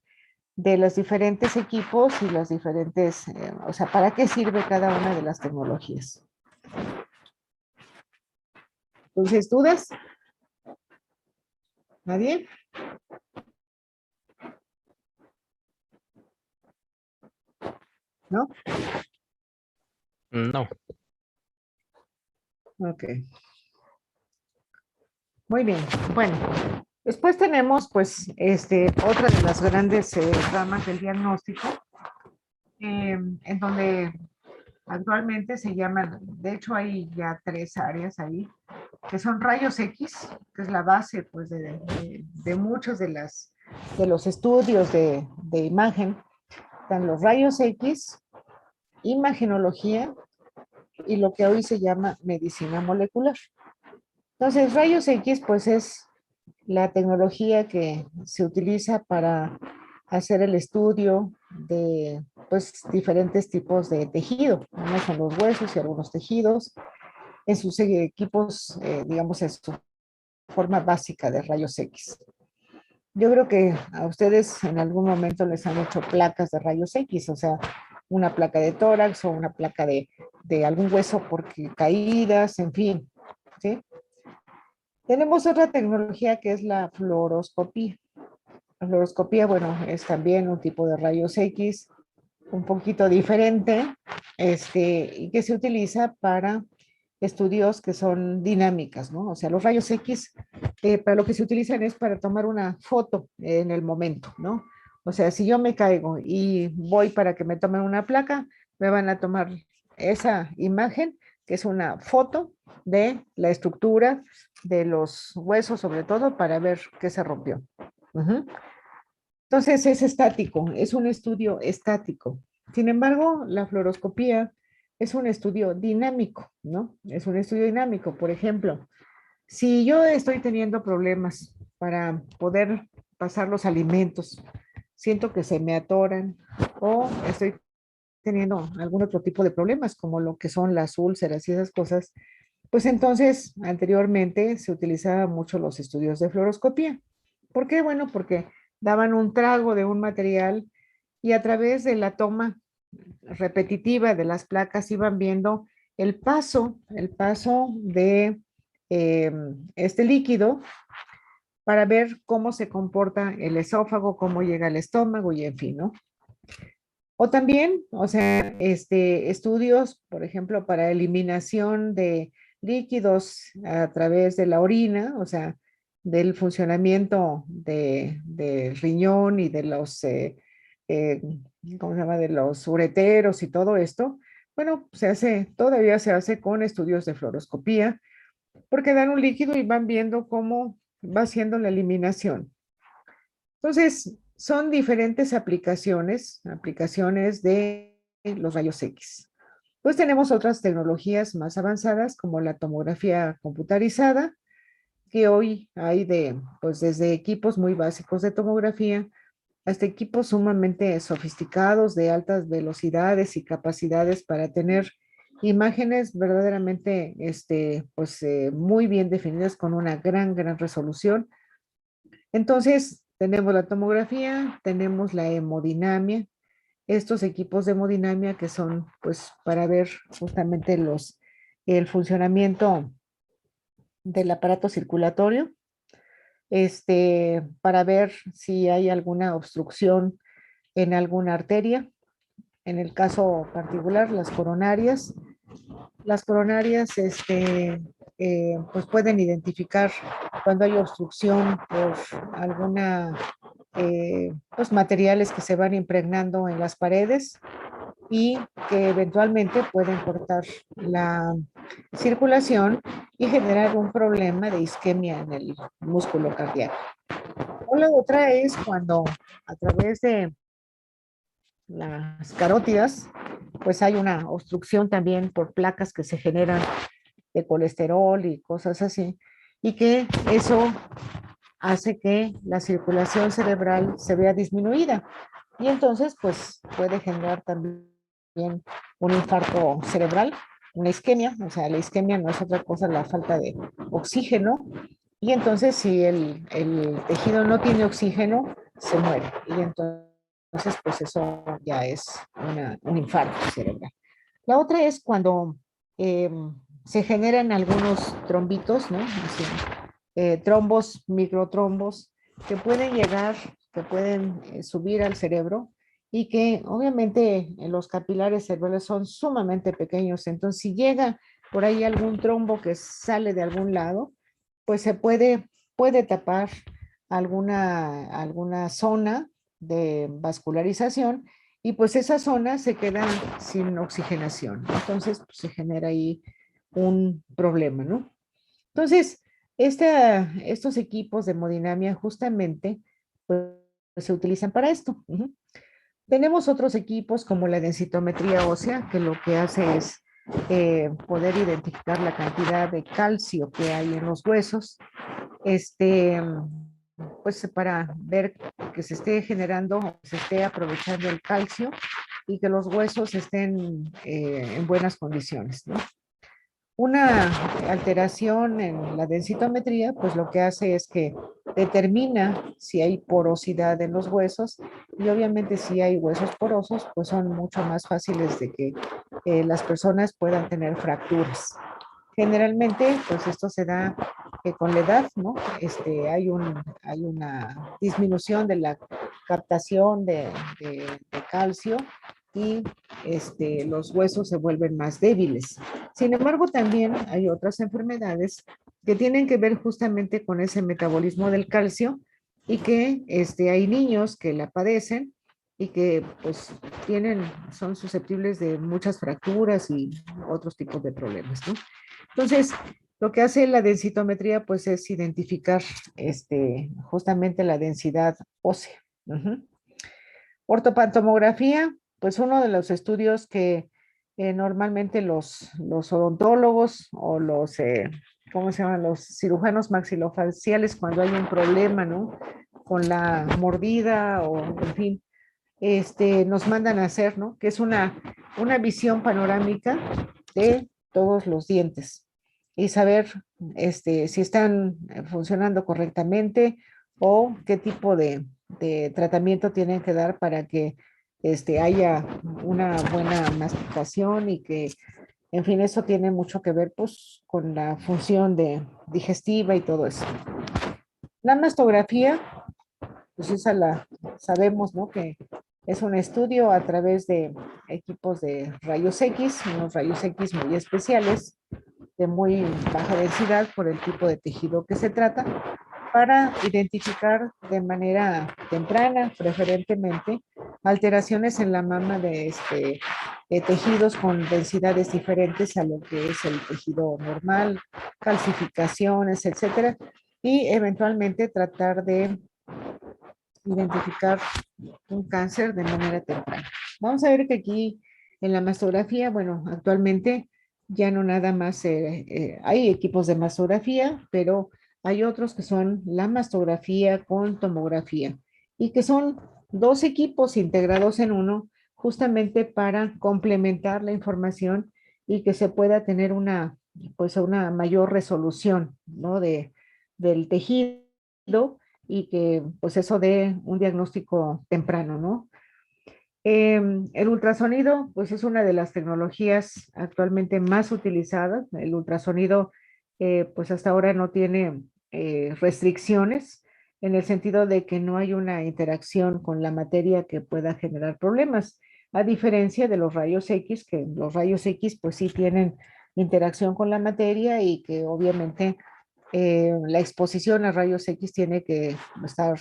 de los diferentes equipos y los diferentes, o sea, para qué sirve cada una de las tecnologías. Entonces, ¿dudas? ¿Nadie? ¿No? No. Ok. Muy bien. Bueno, después tenemos pues otra de las grandes ramas del diagnóstico, en donde actualmente se llaman, de hecho hay ya 3 áreas ahí, que son rayos X, que es la base pues de muchos de los estudios de imagen. Están los rayos X, imagenología y lo que hoy se llama medicina molecular. Entonces, rayos X pues es la tecnología que se utiliza para hacer el estudio de pues diferentes tipos de tejido. Unos son los huesos y algunos tejidos en sus equipos, digamos, en su forma básica de rayos X. Yo creo que a ustedes en algún momento les han hecho placas de rayos X, o sea, una placa de tórax o una placa de algún hueso porque caídas, en fin, ¿sí? Tenemos otra tecnología que es la fluoroscopía. La fluoroscopía, bueno, es también un tipo de rayos X un poquito diferente, y que se utiliza para estudios que son dinámicas, ¿no? O sea, los rayos X, para lo que se utilizan es para tomar una foto en el momento, ¿no? O sea, si yo me caigo y voy para que me tomen una placa, me van a tomar esa imagen, que es una foto de la estructura de los huesos, sobre todo, para ver qué se rompió. Ujú. Entonces es estático, es un estudio estático. Sin embargo, la fluoroscopía es un estudio dinámico, ¿no? Es un estudio dinámico. Por ejemplo, si yo estoy teniendo problemas para poder pasar los alimentos, siento que se me atoran o estoy teniendo algún otro tipo de problemas, como lo que son las úlceras y esas cosas, pues entonces anteriormente se utilizaban mucho los estudios de fluoroscopía. ¿Por qué? Bueno, porque daban un trago de un material y a través de la toma repetitiva de las placas iban viendo el paso de este líquido para ver cómo se comporta el esófago, cómo llega al estómago y en fin, ¿no? O también, o sea, estudios, por ejemplo, para eliminación de líquidos a través de la orina, o sea, del funcionamiento del riñón y de los, eh, ¿cómo se llama? De los ureteros y todo esto. Bueno, todavía se hace con estudios de fluoroscopía, porque dan un líquido y van viendo cómo va haciendo la eliminación. Entonces, son diferentes aplicaciones de los rayos X. Pues tenemos otras tecnologías más avanzadas como la tomografía computarizada, que hoy hay pues desde equipos muy básicos de tomografía hasta equipos sumamente sofisticados de altas velocidades y capacidades para tener imágenes verdaderamente, pues muy bien definidas con una gran resolución. Entonces, tenemos la tomografía, tenemos la hemodinamia, estos equipos de hemodinamia que son pues para ver justamente el funcionamiento del aparato circulatorio, para ver si hay alguna obstrucción en alguna arteria, en el caso particular las coronarias. Las coronarias, pues pueden identificar cuando hay obstrucción por alguna, pues materiales que se van impregnando en las paredes y que eventualmente pueden cortar la circulación y generar un problema de isquemia en el músculo cardíaco. O la otra es cuando a través de las carótidas, pues hay una obstrucción también por placas que se generan de colesterol y cosas así, y que eso hace que la circulación cerebral se vea disminuida. Y entonces, pues puede generar también un infarto cerebral una isquemia, o sea, la isquemia no es otra cosa, la falta de oxígeno, y entonces si el tejido no tiene oxígeno, se muere, y entonces pues eso ya es un infarto cerebral. La otra es cuando eh, se generan algunos trombitos, ¿no? Así, trombos, microtrombos, que pueden llegar, que pueden subir al cerebro y que obviamente los capilares cerebrales son sumamente pequeños. Entonces, si llega por ahí algún trombo que sale de algún lado, pues puede tapar alguna zona de vascularización y pues esa zona se queda sin oxigenación. Entonces, pues, se genera ahí un problema, ¿no? Entonces, estos equipos de hemodinamia justamente pues, se utilizan para esto. Ujú. Tenemos otros equipos como la densitometría ósea, que lo que hace es poder identificar la cantidad de calcio que hay en los huesos, pues para ver que se esté generando, se esté aprovechando el calcio y que los huesos estén en buenas condiciones, ¿no? Una alteración en la densitometría, pues lo que hace es que determina si hay porosidad en los huesos y obviamente si hay huesos porosos, pues son mucho más fáciles de que las personas puedan tener fracturas. Generalmente, pues esto se da con la edad, ¿no? Hay una disminución de la captación de calcio y los huesos se vuelven más débiles. Sin embargo, también hay otras enfermedades que tienen que ver justamente con ese metabolismo del calcio y que hay niños que la padecen y que pues son susceptibles de muchas fracturas y otros tipos de problemas, ¿no? Entonces, lo que hace la densitometría pues es identificar justamente la densidad ósea. Ujú. Ortopantomografía, pues uno de los estudios que normalmente los odontólogos o ¿cómo se llaman? Los cirujanos maxilofaciales cuando hay un problema, ¿no? Con la mordida o, en fin, nos mandan a hacer, ¿no? Que es una visión panorámica de todos los dientes y saber si están funcionando correctamente o qué tipo de tratamiento tienen que dar para que haya una buena masticación y que, en fin, eso tiene mucho que ver pues con la función digestiva y todo eso. La mastografía, pues esa la sabemos, ¿no? Que es un estudio a través de equipos de rayos X, unos rayos X muy especiales, de muy baja densidad por el tipo de tejido que se trata, para identificar de manera temprana, preferentemente, alteraciones en la mama de tejidos con densidades diferentes a lo que es el tejido normal, calcificaciones, etcétera, y eventualmente tratar de identificar un cáncer de manera temprana. Vamos a ver que aquí en la mastografía, bueno, actualmente ya no nada más hay equipos de mastografía, pero hay otros que son la mastografía con tomografía y que son dos equipos integrados en uno justamente para complementar la información y que se pueda tener pues una mayor resolución, ¿no? Del tejido y que pues eso dé un diagnóstico temprano, ¿no? El ultrasonido, pues es una de las tecnologías actualmente más utilizadas. El ultrasonido, pues hasta ahora no tiene restricciones en el sentido de que no hay una interacción con la materia que pueda generar problemas, a diferencia de los rayos X, que los rayos X pues sí tienen interacción con la materia y que obviamente la exposición a rayos X tiene que estar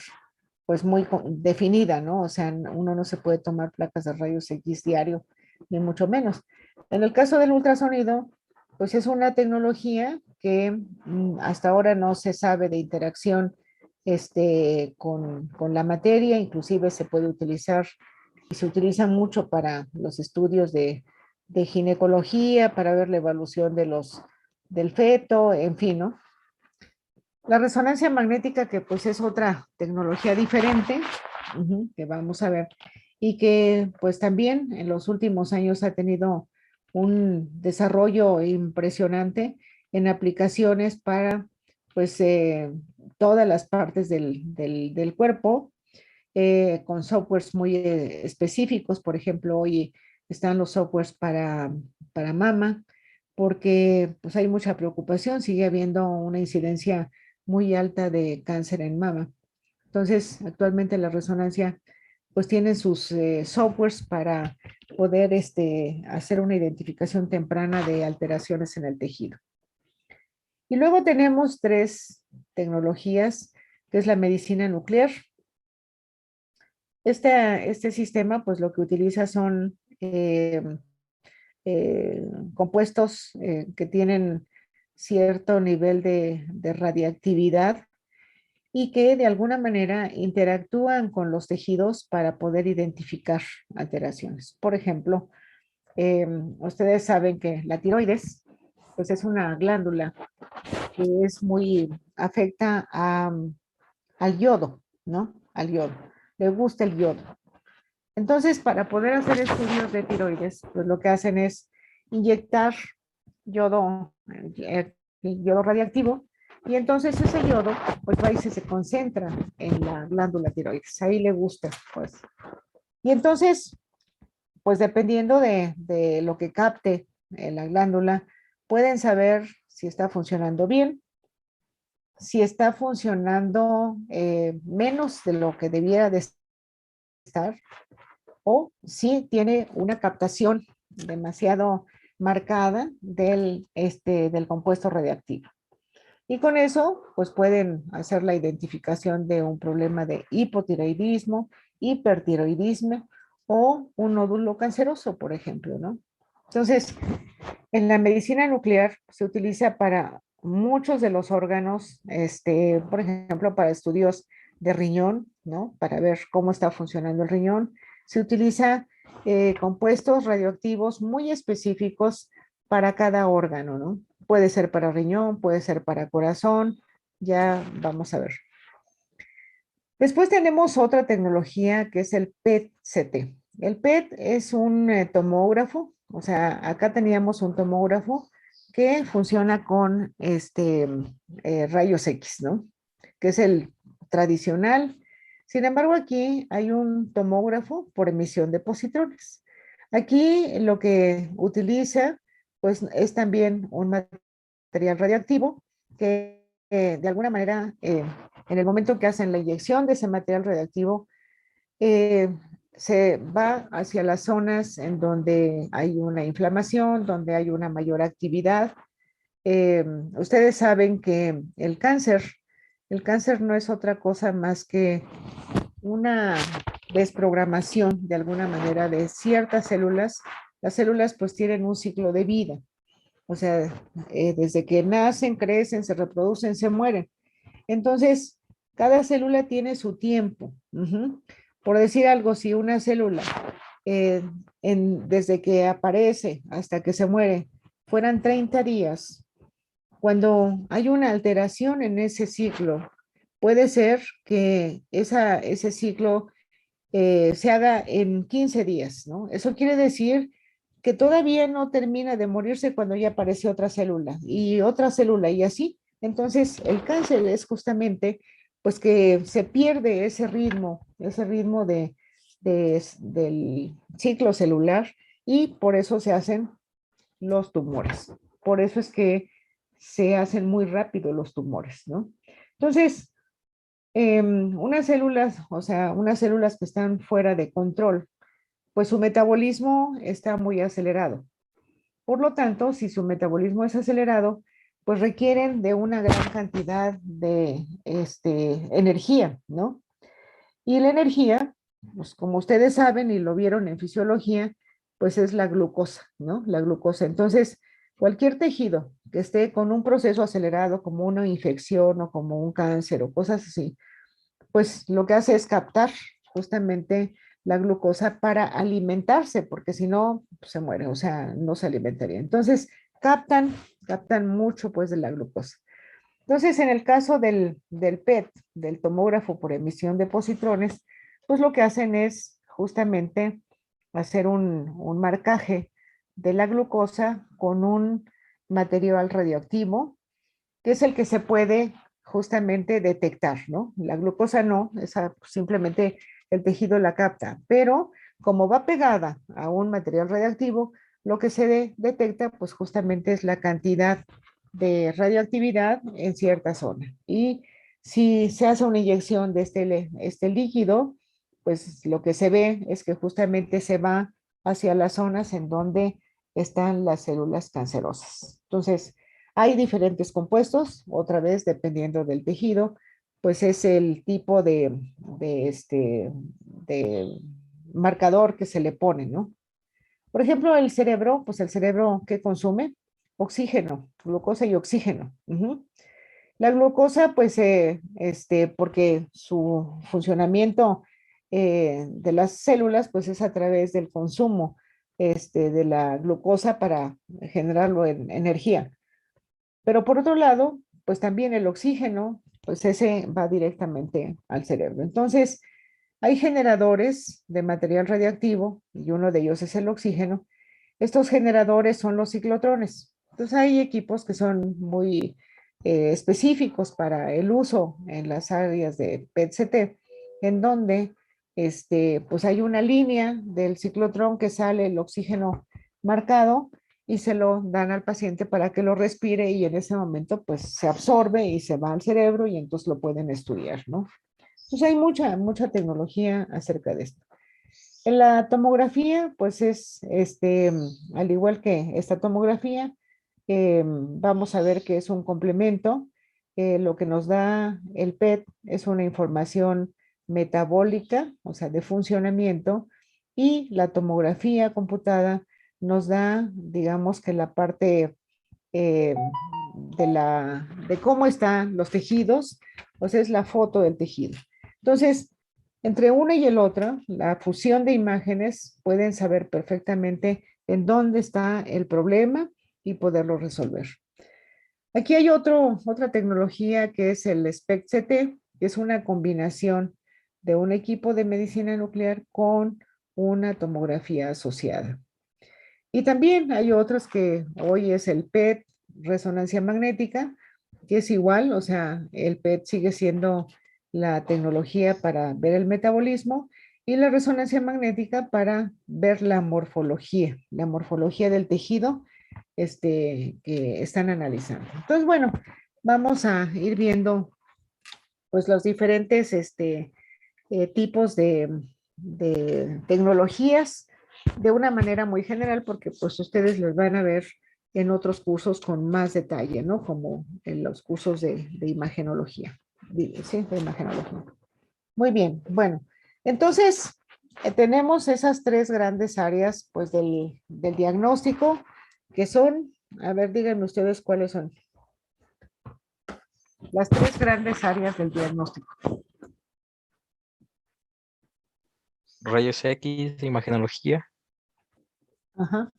pues muy definida, ¿no? O sea, uno no se puede tomar placas de rayos X diario, ni mucho menos. En el caso del ultrasonido, pues es una tecnología que hasta ahora no se sabe de interacción con la materia, inclusive se puede utilizar y se utiliza mucho para los estudios de ginecología, para ver la evolución del feto, en fin, ¿no? La resonancia magnética, que pues es otra tecnología diferente, que vamos a ver, y que pues también en los últimos años ha tenido un desarrollo impresionante en aplicaciones para pues todas las partes del cuerpo, con softwares muy específicos. Por ejemplo, hoy están los softwares para mama, porque pues hay mucha preocupación, sigue habiendo una incidencia muy alta de cáncer en mama. Entonces, actualmente la resonancia pues tiene sus softwares para poder hacer una identificación temprana de alteraciones en el tejido. Y luego tenemos tres tecnologías, que es la medicina nuclear. Este sistema, pues lo que utiliza son compuestos que tienen cierto nivel de radiactividad y que de alguna manera interactúan con los tejidos para poder identificar alteraciones. Por ejemplo, ustedes saben que la tiroides, pues es una glándula que es muy, afecta al yodo, ¿no? Al yodo. Le gusta el yodo. Entonces, para poder hacer estudios de tiroides, pues lo que hacen es inyectar yodo, yodo radiactivo, y entonces ese yodo, pues va y se concentra en la glándula tiroides. Ahí le gusta, pues. Y entonces, pues dependiendo de lo que capte en la glándula, pueden saber si está funcionando bien, si está funcionando menos de lo que debiera de estar, o si tiene una captación demasiado marcada del compuesto radiactivo. Y con eso, pues pueden hacer la identificación de un problema de hipotiroidismo, hipertiroidismo o un nódulo canceroso, por ejemplo, ¿no? Entonces, en la medicina nuclear se utiliza para muchos de los órganos, por ejemplo, para estudios de riñón, ¿no? Para ver cómo está funcionando el riñón. Se utiliza compuestos radioactivos muy específicos para cada órgano, ¿no? Puede ser para riñón, puede ser para corazón, ya vamos a ver. Después tenemos otra tecnología que es el PET-CT. El PET es un tomógrafo, o sea, acá teníamos un tomógrafo que funciona con rayos X, ¿no? Que es el tradicional. Sin embargo, aquí hay un tomógrafo por emisión de positrones. Aquí lo que utiliza, pues, es también un material radioactivo que de alguna manera, en el momento que hacen la inyección de ese material radioactivo, eh, se va hacia las zonas en donde hay una inflamación, donde hay una mayor actividad. Ustedes saben que el cáncer no es otra cosa más que una desprogramación de alguna manera de ciertas células. Las células pues tienen un ciclo de vida, o sea, desde que nacen, crecen, se reproducen, se mueren. Entonces, cada célula tiene su tiempo. Por decir algo, si una célula, desde que aparece hasta que se muere, fueran 30 días, cuando hay una alteración en ese ciclo, puede ser que ese ciclo se haga en 15 días, ¿no? Eso quiere decir que todavía no termina de morirse cuando ya aparece otra célula y así. Entonces, el cáncer es justamente, pues que se pierde ese ritmo del ciclo celular, y por eso se hacen los tumores. Por eso es que se hacen muy rápido los tumores, ¿no? Entonces, unas células, o sea, unas células que están fuera de control, pues su metabolismo está muy acelerado. Por lo tanto, si su metabolismo es acelerado, pues requieren de una gran cantidad de energía, ¿no? Y la energía, pues como ustedes saben y lo vieron en fisiología, pues es la glucosa, ¿no? La glucosa. Entonces, cualquier tejido que esté con un proceso acelerado, como una infección o como un cáncer o cosas así, pues lo que hace es captar justamente la glucosa para alimentarse, porque si no, pues, se muere, o sea, no se alimentaría. Entonces, captan mucho pues de la glucosa. Entonces, en el caso del PET, del tomógrafo por emisión de positrones, pues lo que hacen es justamente hacer un marcaje de la glucosa con un material radioactivo, que es el que se puede justamente detectar, ¿no? La glucosa no, esa simplemente el tejido la capta, pero como va pegada a un material radioactivo, lo que se detecta pues justamente es la cantidad de radioactividad en cierta zona. Y si se hace una inyección de este líquido, pues lo que se ve es que justamente se va hacia las zonas en donde están las células cancerosas. Entonces, hay diferentes compuestos, otra vez dependiendo del tejido, pues es el tipo de marcador que se le pone, ¿no? Por ejemplo, el cerebro, pues el cerebro, ¿qué consume? Oxígeno, glucosa y oxígeno. Ujú. La glucosa, pues, porque su funcionamiento de las células, pues es a través del consumo de la glucosa para generarlo en energía. Pero por otro lado, pues también el oxígeno, pues ese va directamente al cerebro. Entonces, hay generadores de material radiactivo y uno de ellos es el oxígeno. Estos generadores son los ciclotrones. Entonces, hay equipos que son muy específicos para el uso en las áreas de PET-CT, en donde pues hay una línea del ciclotrón que sale el oxígeno marcado y se lo dan al paciente para que lo respire y en ese momento pues se absorbe y se va al cerebro y entonces lo pueden estudiar, ¿no? Entonces hay mucha tecnología acerca de esto. En la tomografía, pues es, al igual que esta tomografía, vamos a ver que es un complemento. Lo que nos da el PET es una información metabólica, o sea, de funcionamiento, y la tomografía computada nos da, digamos que la parte eh, de cómo están los tejidos, o sea, es la foto del tejido. Entonces, entre una y el otro, la fusión de imágenes pueden saber perfectamente en dónde está el problema y poderlo resolver. Aquí hay otra tecnología que es el SPECT-CT, que es una combinación de un equipo de medicina nuclear con una tomografía asociada. Y también hay otros que hoy es el PET, resonancia magnética, que es igual, o sea, el PET sigue siendo la tecnología para ver el metabolismo y la resonancia magnética para ver la morfología del tejido que están analizando. Entonces, bueno, vamos a ir viendo pues los diferentes tipos de tecnologías de una manera muy general, porque pues ustedes los van a ver en otros cursos con más detalle, ¿no? Como en los cursos de imagenología. Sí, de imagenología. Muy bien, bueno, entonces tenemos esas tres grandes áreas pues del diagnóstico, que son, a ver, díganme ustedes cuáles son las tres grandes áreas del diagnóstico. Rayos X, imagenología, Ajá.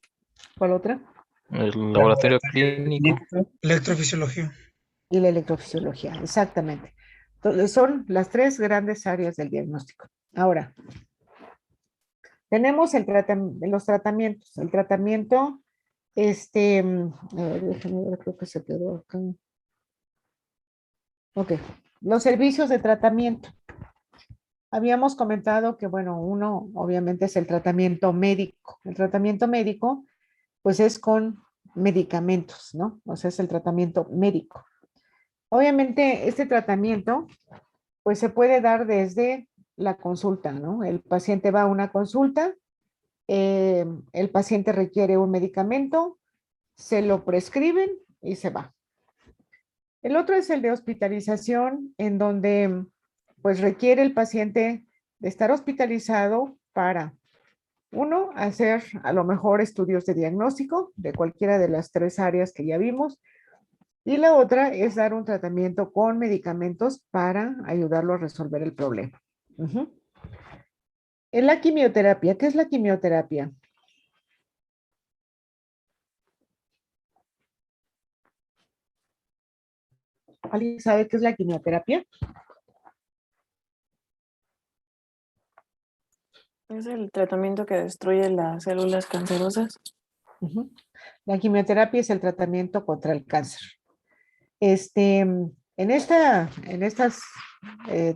¿Cuál otra? el laboratorio clínico. Electrofisiología. Y la electrofisiología, exactamente. Entonces, son las tres grandes áreas del diagnóstico. Ahora, tenemos los tratamientos. El tratamiento, a ver, déjame ver, creo que se quedó acá. Ok, los servicios de tratamiento. Habíamos comentado que, bueno, uno obviamente es el tratamiento médico. El tratamiento médico, pues es con medicamentos, ¿no? O sea, es el tratamiento médico. Obviamente, este tratamiento, pues se puede dar desde la consulta, ¿no? El paciente va a una consulta, el paciente requiere un medicamento, se lo prescriben y se va. El otro es el de hospitalización, en donde pues requiere el paciente de estar hospitalizado para, uno, hacer a lo mejor estudios de diagnóstico de cualquiera de las tres áreas que ya vimos, y la otra es dar un tratamiento con medicamentos para ayudarlo a resolver el problema. En la quimioterapia, ¿qué es la quimioterapia? ¿Alguien sabe qué es la quimioterapia? Es el tratamiento que destruye las células cancerosas. Ujú. La quimioterapia es el tratamiento contra el cáncer. En estos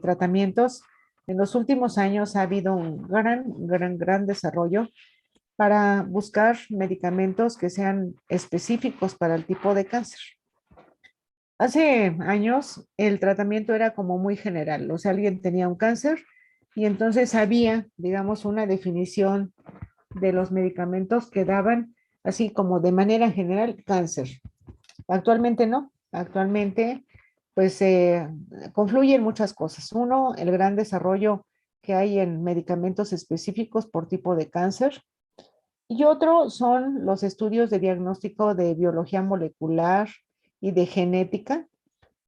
tratamientos, en los últimos años ha habido un gran desarrollo para buscar medicamentos que sean específicos para el tipo de cáncer. Hace años el tratamiento era como muy general, o sea, alguien tenía un cáncer y entonces había, digamos, una definición de los medicamentos que daban así como de manera general cáncer. Actualmente no, actualmente pues confluyen muchas cosas. Uno, el gran desarrollo que hay en medicamentos específicos por tipo de cáncer. Y otro son los estudios de diagnóstico de biología molecular y de genética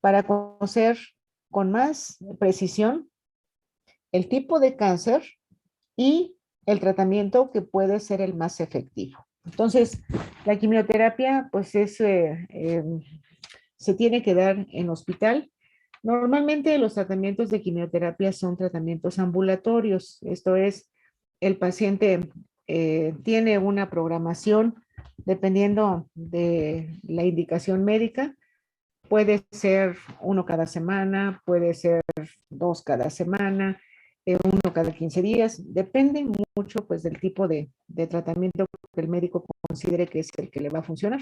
para conocer con más precisión el tipo de cáncer y el tratamiento que puede ser el más efectivo. Entonces, la quimioterapia, pues se tiene que dar en hospital. Normalmente los tratamientos de quimioterapia son tratamientos ambulatorios, esto es, el paciente tiene una programación dependiendo de la indicación médica. Puede ser uno cada semana, puede ser dos cada semana, uno cada 15 días. Depende mucho pues del tipo de tratamiento que el médico considere que es el que le va a funcionar.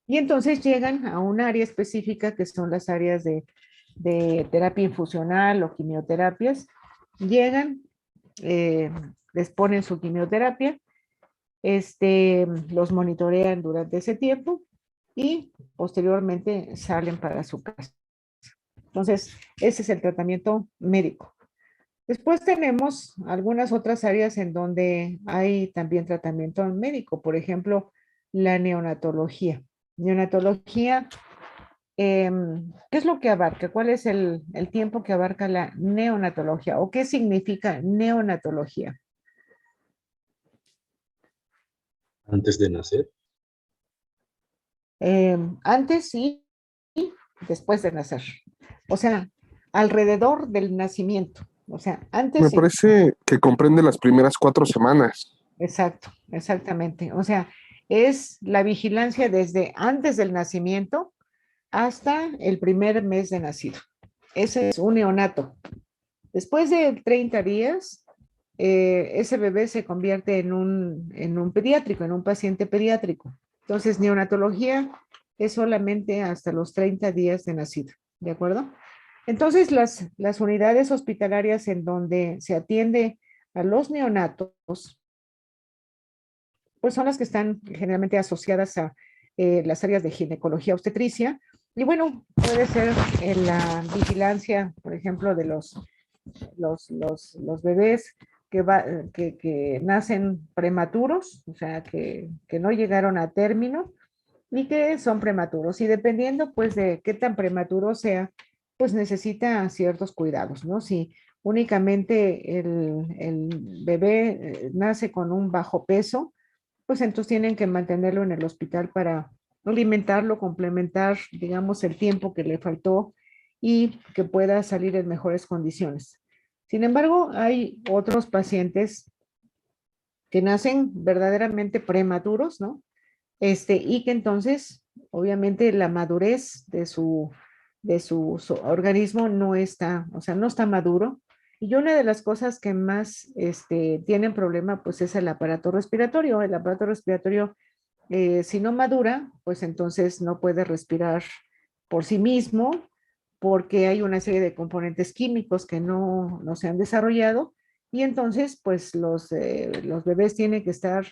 Y entonces llegan a un área específica que son las áreas de terapia infusional o quimioterapias. Llegan, les ponen su quimioterapia, los monitorean durante ese tiempo y posteriormente salen para su casa. Entonces, ese es el tratamiento médico. Después tenemos algunas otras áreas en donde hay también tratamiento médico, por ejemplo, la neonatología. Neonatología, ¿qué es lo que abarca? ¿Cuál es el tiempo que abarca la neonatología? ¿O qué significa neonatología? Antes de nacer. Antes y después de nacer. O sea, alrededor del nacimiento. O sea, Me antes y... parece que comprende las primeras 4 semanas. Exacto, exactamente. O sea, es la vigilancia desde antes del nacimiento hasta el primer mes de nacido. Ese es un neonato. Después de 30 días, ese bebé se convierte en un pediátrico, en un paciente pediátrico. Entonces, neonatología es solamente hasta los 30 días de nacido, ¿de acuerdo? Entonces, las unidades hospitalarias en donde se atiende a los neonatos, pues son las que están generalmente asociadas a las áreas de ginecología obstetricia. Y bueno, puede ser en la vigilancia, por ejemplo, de los bebés que nacen prematuros, o sea, que no llegaron a término y que son prematuros. Y dependiendo, pues, de qué tan prematuro sea, pues necesita ciertos cuidados, ¿no? Si únicamente el bebé nace con un bajo peso, pues entonces tienen que mantenerlo en el hospital para alimentarlo, complementar, digamos, el tiempo que le faltó y que pueda salir en mejores condiciones. Sin embargo, hay otros pacientes que nacen verdaderamente prematuros, ¿no? Y que entonces, obviamente, la madurez de su organismo no está, o sea, no está maduro. Y una de las cosas que más tienen problema, pues es el aparato respiratorio. El aparato respiratorio, si no madura, pues entonces no puede respirar por sí mismo, porque hay una serie de componentes químicos que no se han desarrollado. Y entonces, pues los bebés tienen que estar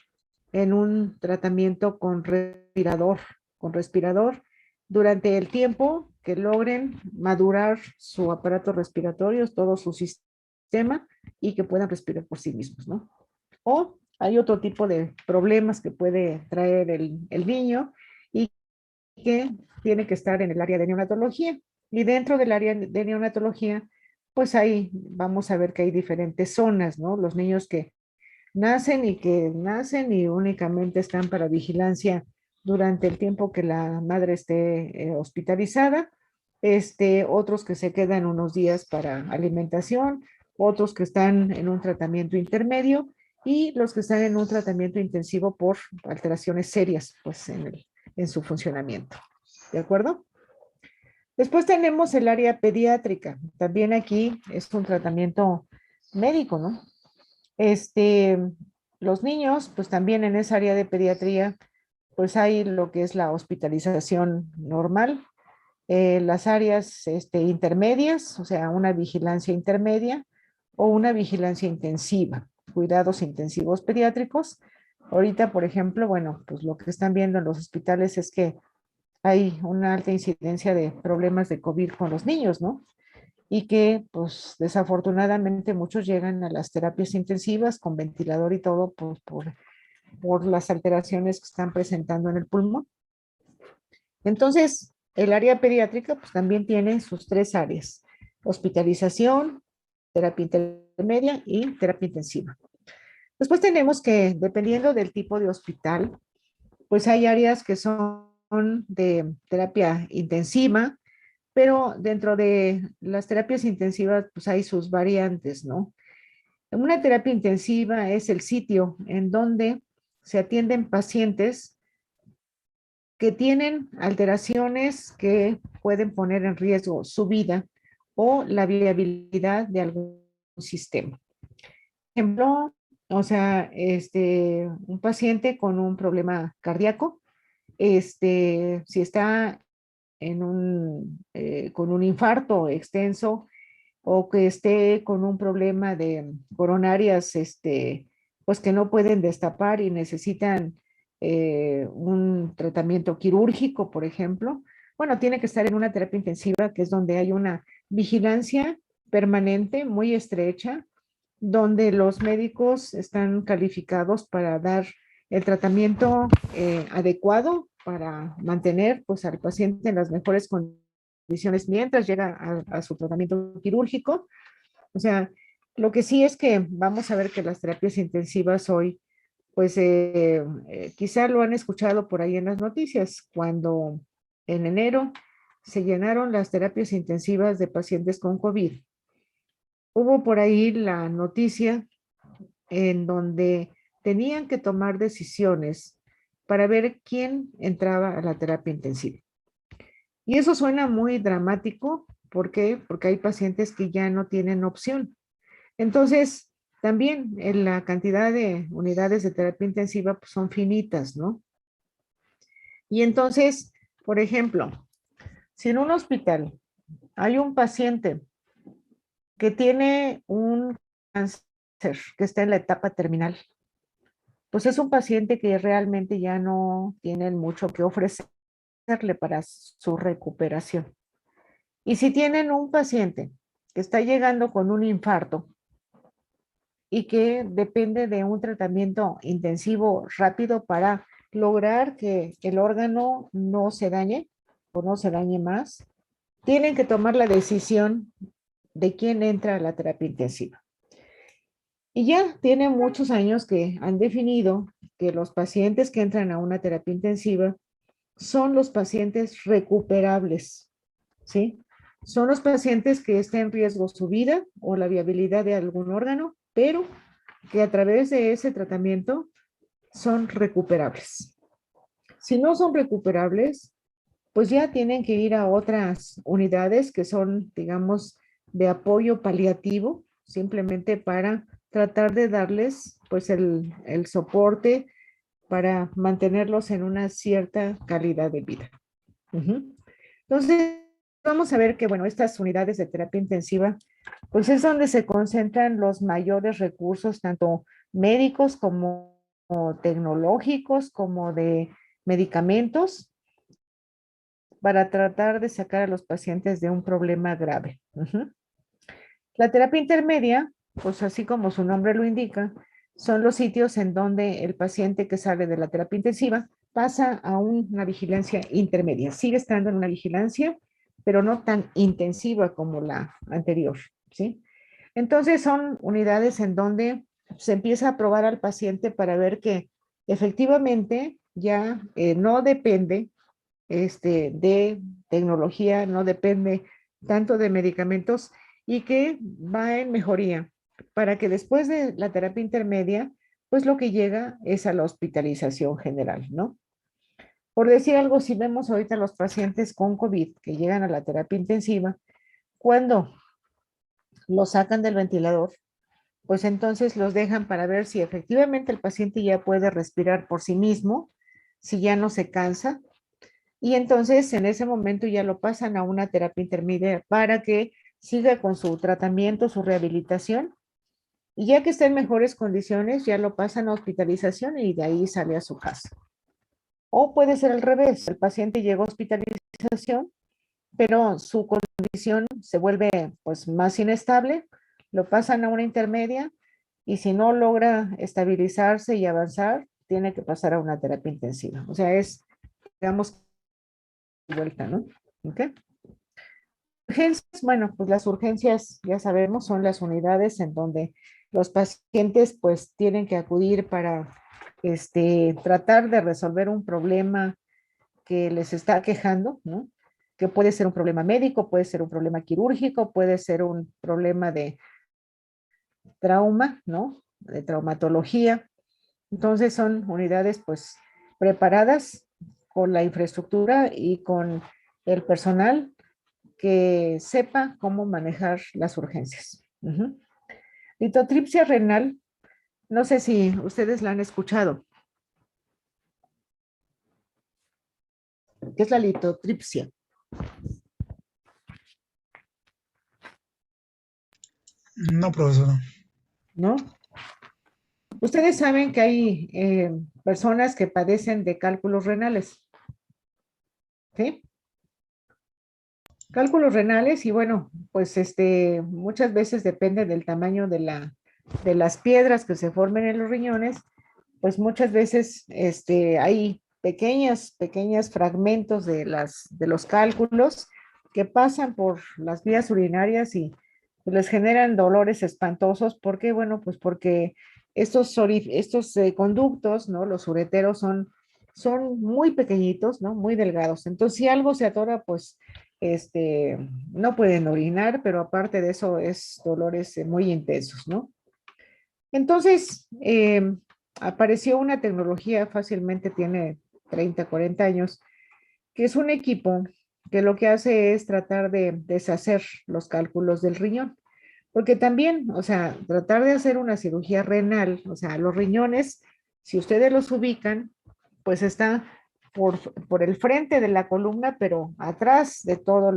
en un tratamiento con respirador, durante el tiempo que logren madurar su aparato respiratorio, todo su sistema, y que puedan respirar por sí mismos, ¿no? O hay otro tipo de problemas que puede traer el niño y que tiene que estar en el área de neonatología. Y dentro del área de neonatología, pues ahí vamos a ver que hay diferentes zonas, ¿no? Los niños que nacen y únicamente están para vigilancia durante el tiempo que la madre esté hospitalizada, otros que se quedan unos días para alimentación, otros que están en un tratamiento intermedio y los que están en un tratamiento intensivo por alteraciones serias, pues en su funcionamiento. ¿De acuerdo? Después tenemos el área pediátrica. También aquí es un tratamiento médico, ¿no? Los niños, pues también en esa área de pediatría, pues hay lo que es la hospitalización normal, las áreas intermedias, o sea, una vigilancia intermedia o una vigilancia intensiva, cuidados intensivos pediátricos. Ahorita, por ejemplo, bueno, pues lo que están viendo en los hospitales es que hay una alta incidencia de problemas de COVID con los niños, ¿no? Y que, pues, desafortunadamente muchos llegan a las terapias intensivas con ventilador y todo, pues, por las alteraciones que están presentando en el pulmón. Entonces, el área pediátrica, pues, también tiene sus 3 áreas: hospitalización, terapia intermedia y terapia intensiva. Después tenemos que, dependiendo del tipo de hospital, pues hay áreas que son de terapia intensiva, pero dentro de las terapias intensivas, pues hay sus variantes, ¿no? Una terapia intensiva es el sitio en donde se atienden pacientes que tienen alteraciones que pueden poner en riesgo su vida o la viabilidad de algún sistema. Por ejemplo, o sea, un paciente con un problema cardíaco, si está con un infarto extenso o que esté con un problema de coronarias, pues que no pueden destapar y necesitan un tratamiento quirúrgico, por ejemplo, bueno, tiene que estar en una terapia intensiva, que es donde hay una vigilancia permanente, muy estrecha, donde los médicos están calificados para dar el tratamiento adecuado para mantener pues, al paciente en las mejores condiciones mientras llega a su tratamiento quirúrgico. O sea, lo que sí es que vamos a ver que las terapias intensivas hoy, pues quizá lo han escuchado por ahí en las noticias, cuando en enero se llenaron las terapias intensivas de pacientes con COVID. Hubo por ahí la noticia en donde tenían que tomar decisiones para ver quién entraba a la terapia intensiva. Y eso suena muy dramático. ¿Por qué? Porque hay pacientes que ya no tienen opción. Entonces, también en la cantidad de unidades de terapia intensiva pues, son finitas, ¿no? Y entonces, por ejemplo, si en un hospital hay un paciente que tiene un cáncer que está en la etapa terminal, pues es un paciente que realmente ya no tienen mucho que ofrecerle para su recuperación. Y si tienen un paciente que está llegando con un infarto y que depende de un tratamiento intensivo rápido para lograr que el órgano no se dañe o no se dañe más, tienen que tomar la decisión de quién entra a la terapia intensiva. Y ya tiene muchos años que han definido que los pacientes que entran a una terapia intensiva son los pacientes recuperables, ¿sí? Son los pacientes que está en riesgo su vida o la viabilidad de algún órgano, pero que a través de ese tratamiento son recuperables. Si no son recuperables, pues ya tienen que ir a otras unidades que son, digamos, de apoyo paliativo, simplemente para tratar de darles pues el soporte para mantenerlos en una cierta calidad de vida. Entonces, vamos a ver que, bueno, estas unidades de terapia intensiva, pues es donde se concentran los mayores recursos, tanto médicos como tecnológicos, como de medicamentos, para tratar de sacar a los pacientes de un problema grave. La terapia intermedia, pues así como su nombre lo indica, son los sitios en donde el paciente que sale de la terapia intensiva pasa a una vigilancia intermedia. Sigue estando en una vigilancia, pero no tan intensiva como la anterior, ¿sí? Entonces son unidades en donde se empieza a probar al paciente para ver que efectivamente ya no depende de tecnología, no depende tanto de medicamentos y que va en mejoría para que después de la terapia intermedia pues lo que llega es a la hospitalización general, ¿no? Por decir algo, si vemos ahorita los pacientes con COVID que llegan a la terapia intensiva, cuando los sacan del ventilador, pues entonces los dejan para ver si efectivamente el paciente ya puede respirar por sí mismo, si ya no se cansa, y entonces en ese momento ya lo pasan a una terapia intermedia para que siga con su tratamiento, su rehabilitación, y ya que está en mejores condiciones, ya lo pasan a hospitalización y de ahí sale a su casa. O puede ser al revés, el paciente llega a hospitalización, pero su condición se vuelve pues más inestable, lo pasan a una intermedia y si no logra estabilizarse y avanzar, tiene que pasar a una terapia intensiva. O sea, es, digamos, vuelta, ¿no? ¿Ok? Urgencias, bueno, pues las urgencias, ya sabemos, son las unidades en donde los pacientes pues tienen que acudir para tratar de resolver un problema que les está quejando, ¿no? Que puede ser un problema médico, puede ser un problema quirúrgico, puede ser un problema de trauma, ¿no? De traumatología. Entonces son unidades pues preparadas con la infraestructura y con el personal que sepa cómo manejar las urgencias. Litotripsia renal, no sé si ustedes la han escuchado. ¿Qué es la litotripsia? No, profesor. ¿No? Ustedes saben que hay personas que padecen de cálculos renales, ¿sí? Cálculos renales y bueno, pues muchas veces depende del tamaño de las piedras que se formen en los riñones, pues muchas veces hay pequeños fragmentos de los cálculos que pasan por las vías urinarias y pues, les generan dolores espantosos. ¿Por qué? Bueno, pues porque estos conductos, ¿no? Los ureteros son muy pequeñitos, ¿no? Muy delgados. Entonces, si algo se atora, pues no pueden orinar, pero aparte de eso es dolores muy intensos, ¿no? Entonces, apareció una tecnología, fácilmente tiene 30, 40 años, que es un equipo que lo que hace es tratar de deshacer los cálculos del riñón. Porque también, o sea, tratar de hacer una cirugía renal, o sea, los riñones, si ustedes los ubican, pues está por el frente de la columna, pero atrás de todo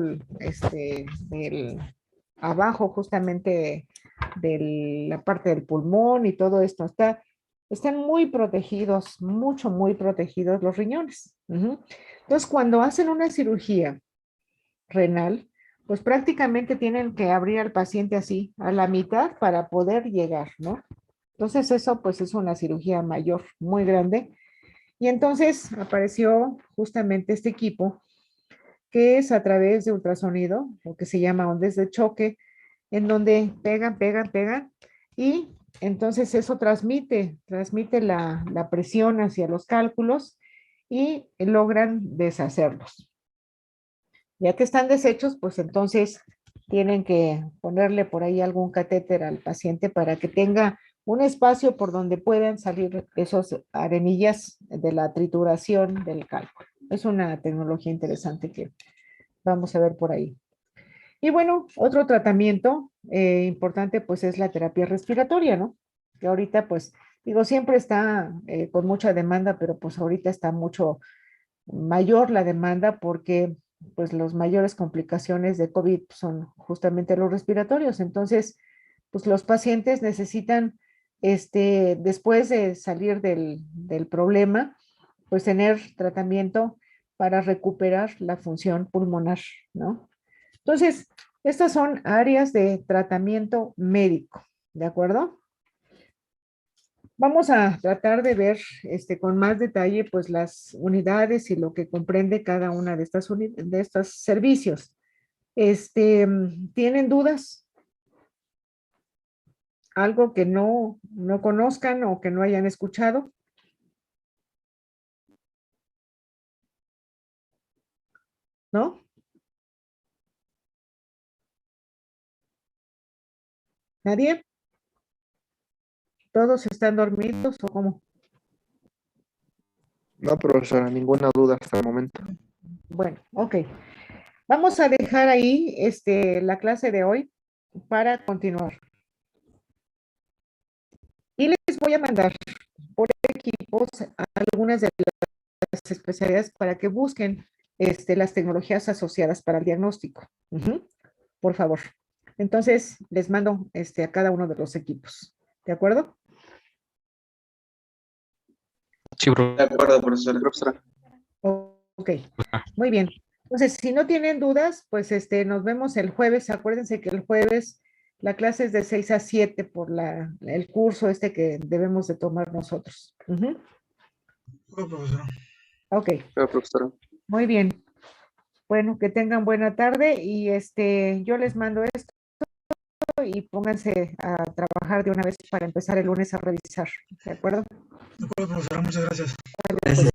abajo justamente de la parte del pulmón y todo esto, están muy protegidos, muy protegidos los riñones. Entonces, cuando hacen una cirugía renal, pues prácticamente tienen que abrir al paciente así, a la mitad para poder llegar, ¿no? Entonces eso pues es una cirugía mayor, muy grande. Y entonces apareció justamente este equipo que es a través de ultrasonido, lo que se llama ondas de choque, en donde pegan, y entonces eso transmite la presión hacia los cálculos y logran deshacerlos. Ya que están deshechos, pues entonces tienen que ponerle por ahí algún catéter al paciente para que tenga un espacio por donde puedan salir esos arenillas de la trituración del cálculo. Es una tecnología interesante que vamos a ver por ahí. Y bueno, otro tratamiento importante pues es la terapia respiratoria, ¿no? Que ahorita pues digo, siempre está con mucha demanda, pero pues ahorita está mucho mayor la demanda porque pues las mayores complicaciones de COVID son justamente los respiratorios. Entonces, pues los pacientes necesitan, después de salir del problema, pues tener tratamiento para recuperar la función pulmonar, ¿no? Entonces, estas son áreas de tratamiento médico, ¿de acuerdo? Vamos a tratar de ver con más detalle pues las unidades y lo que comprende cada una de de estos servicios. ¿Tienen dudas? ¿Algo que no conozcan o que no hayan escuchado? ¿No? ¿Nadie? ¿Todos están dormidos o cómo? No, profesora, ninguna duda hasta el momento. Bueno, ok. Vamos a dejar ahí la clase de hoy para continuar. Y les voy a mandar por equipos algunas de las especialidades para que busquen las tecnologías asociadas para el diagnóstico. Ujú. Por favor. Entonces, les mando a cada uno de los equipos. ¿De acuerdo? Sí, bro. De acuerdo, profesora. Ok, muy bien. Entonces, si no tienen dudas, pues nos vemos el jueves. Acuérdense que el jueves la clase es de 6 a 7 por el curso que debemos de tomar nosotros. Ujú. Bueno, profesora. Ok, Profesora. muy bien. Bueno, que tengan buena tarde y yo les mando esto y pónganse a trabajar de una vez para empezar el lunes a revisar. ¿De acuerdo? De acuerdo, profesora, muchas gracias. Vale, pues.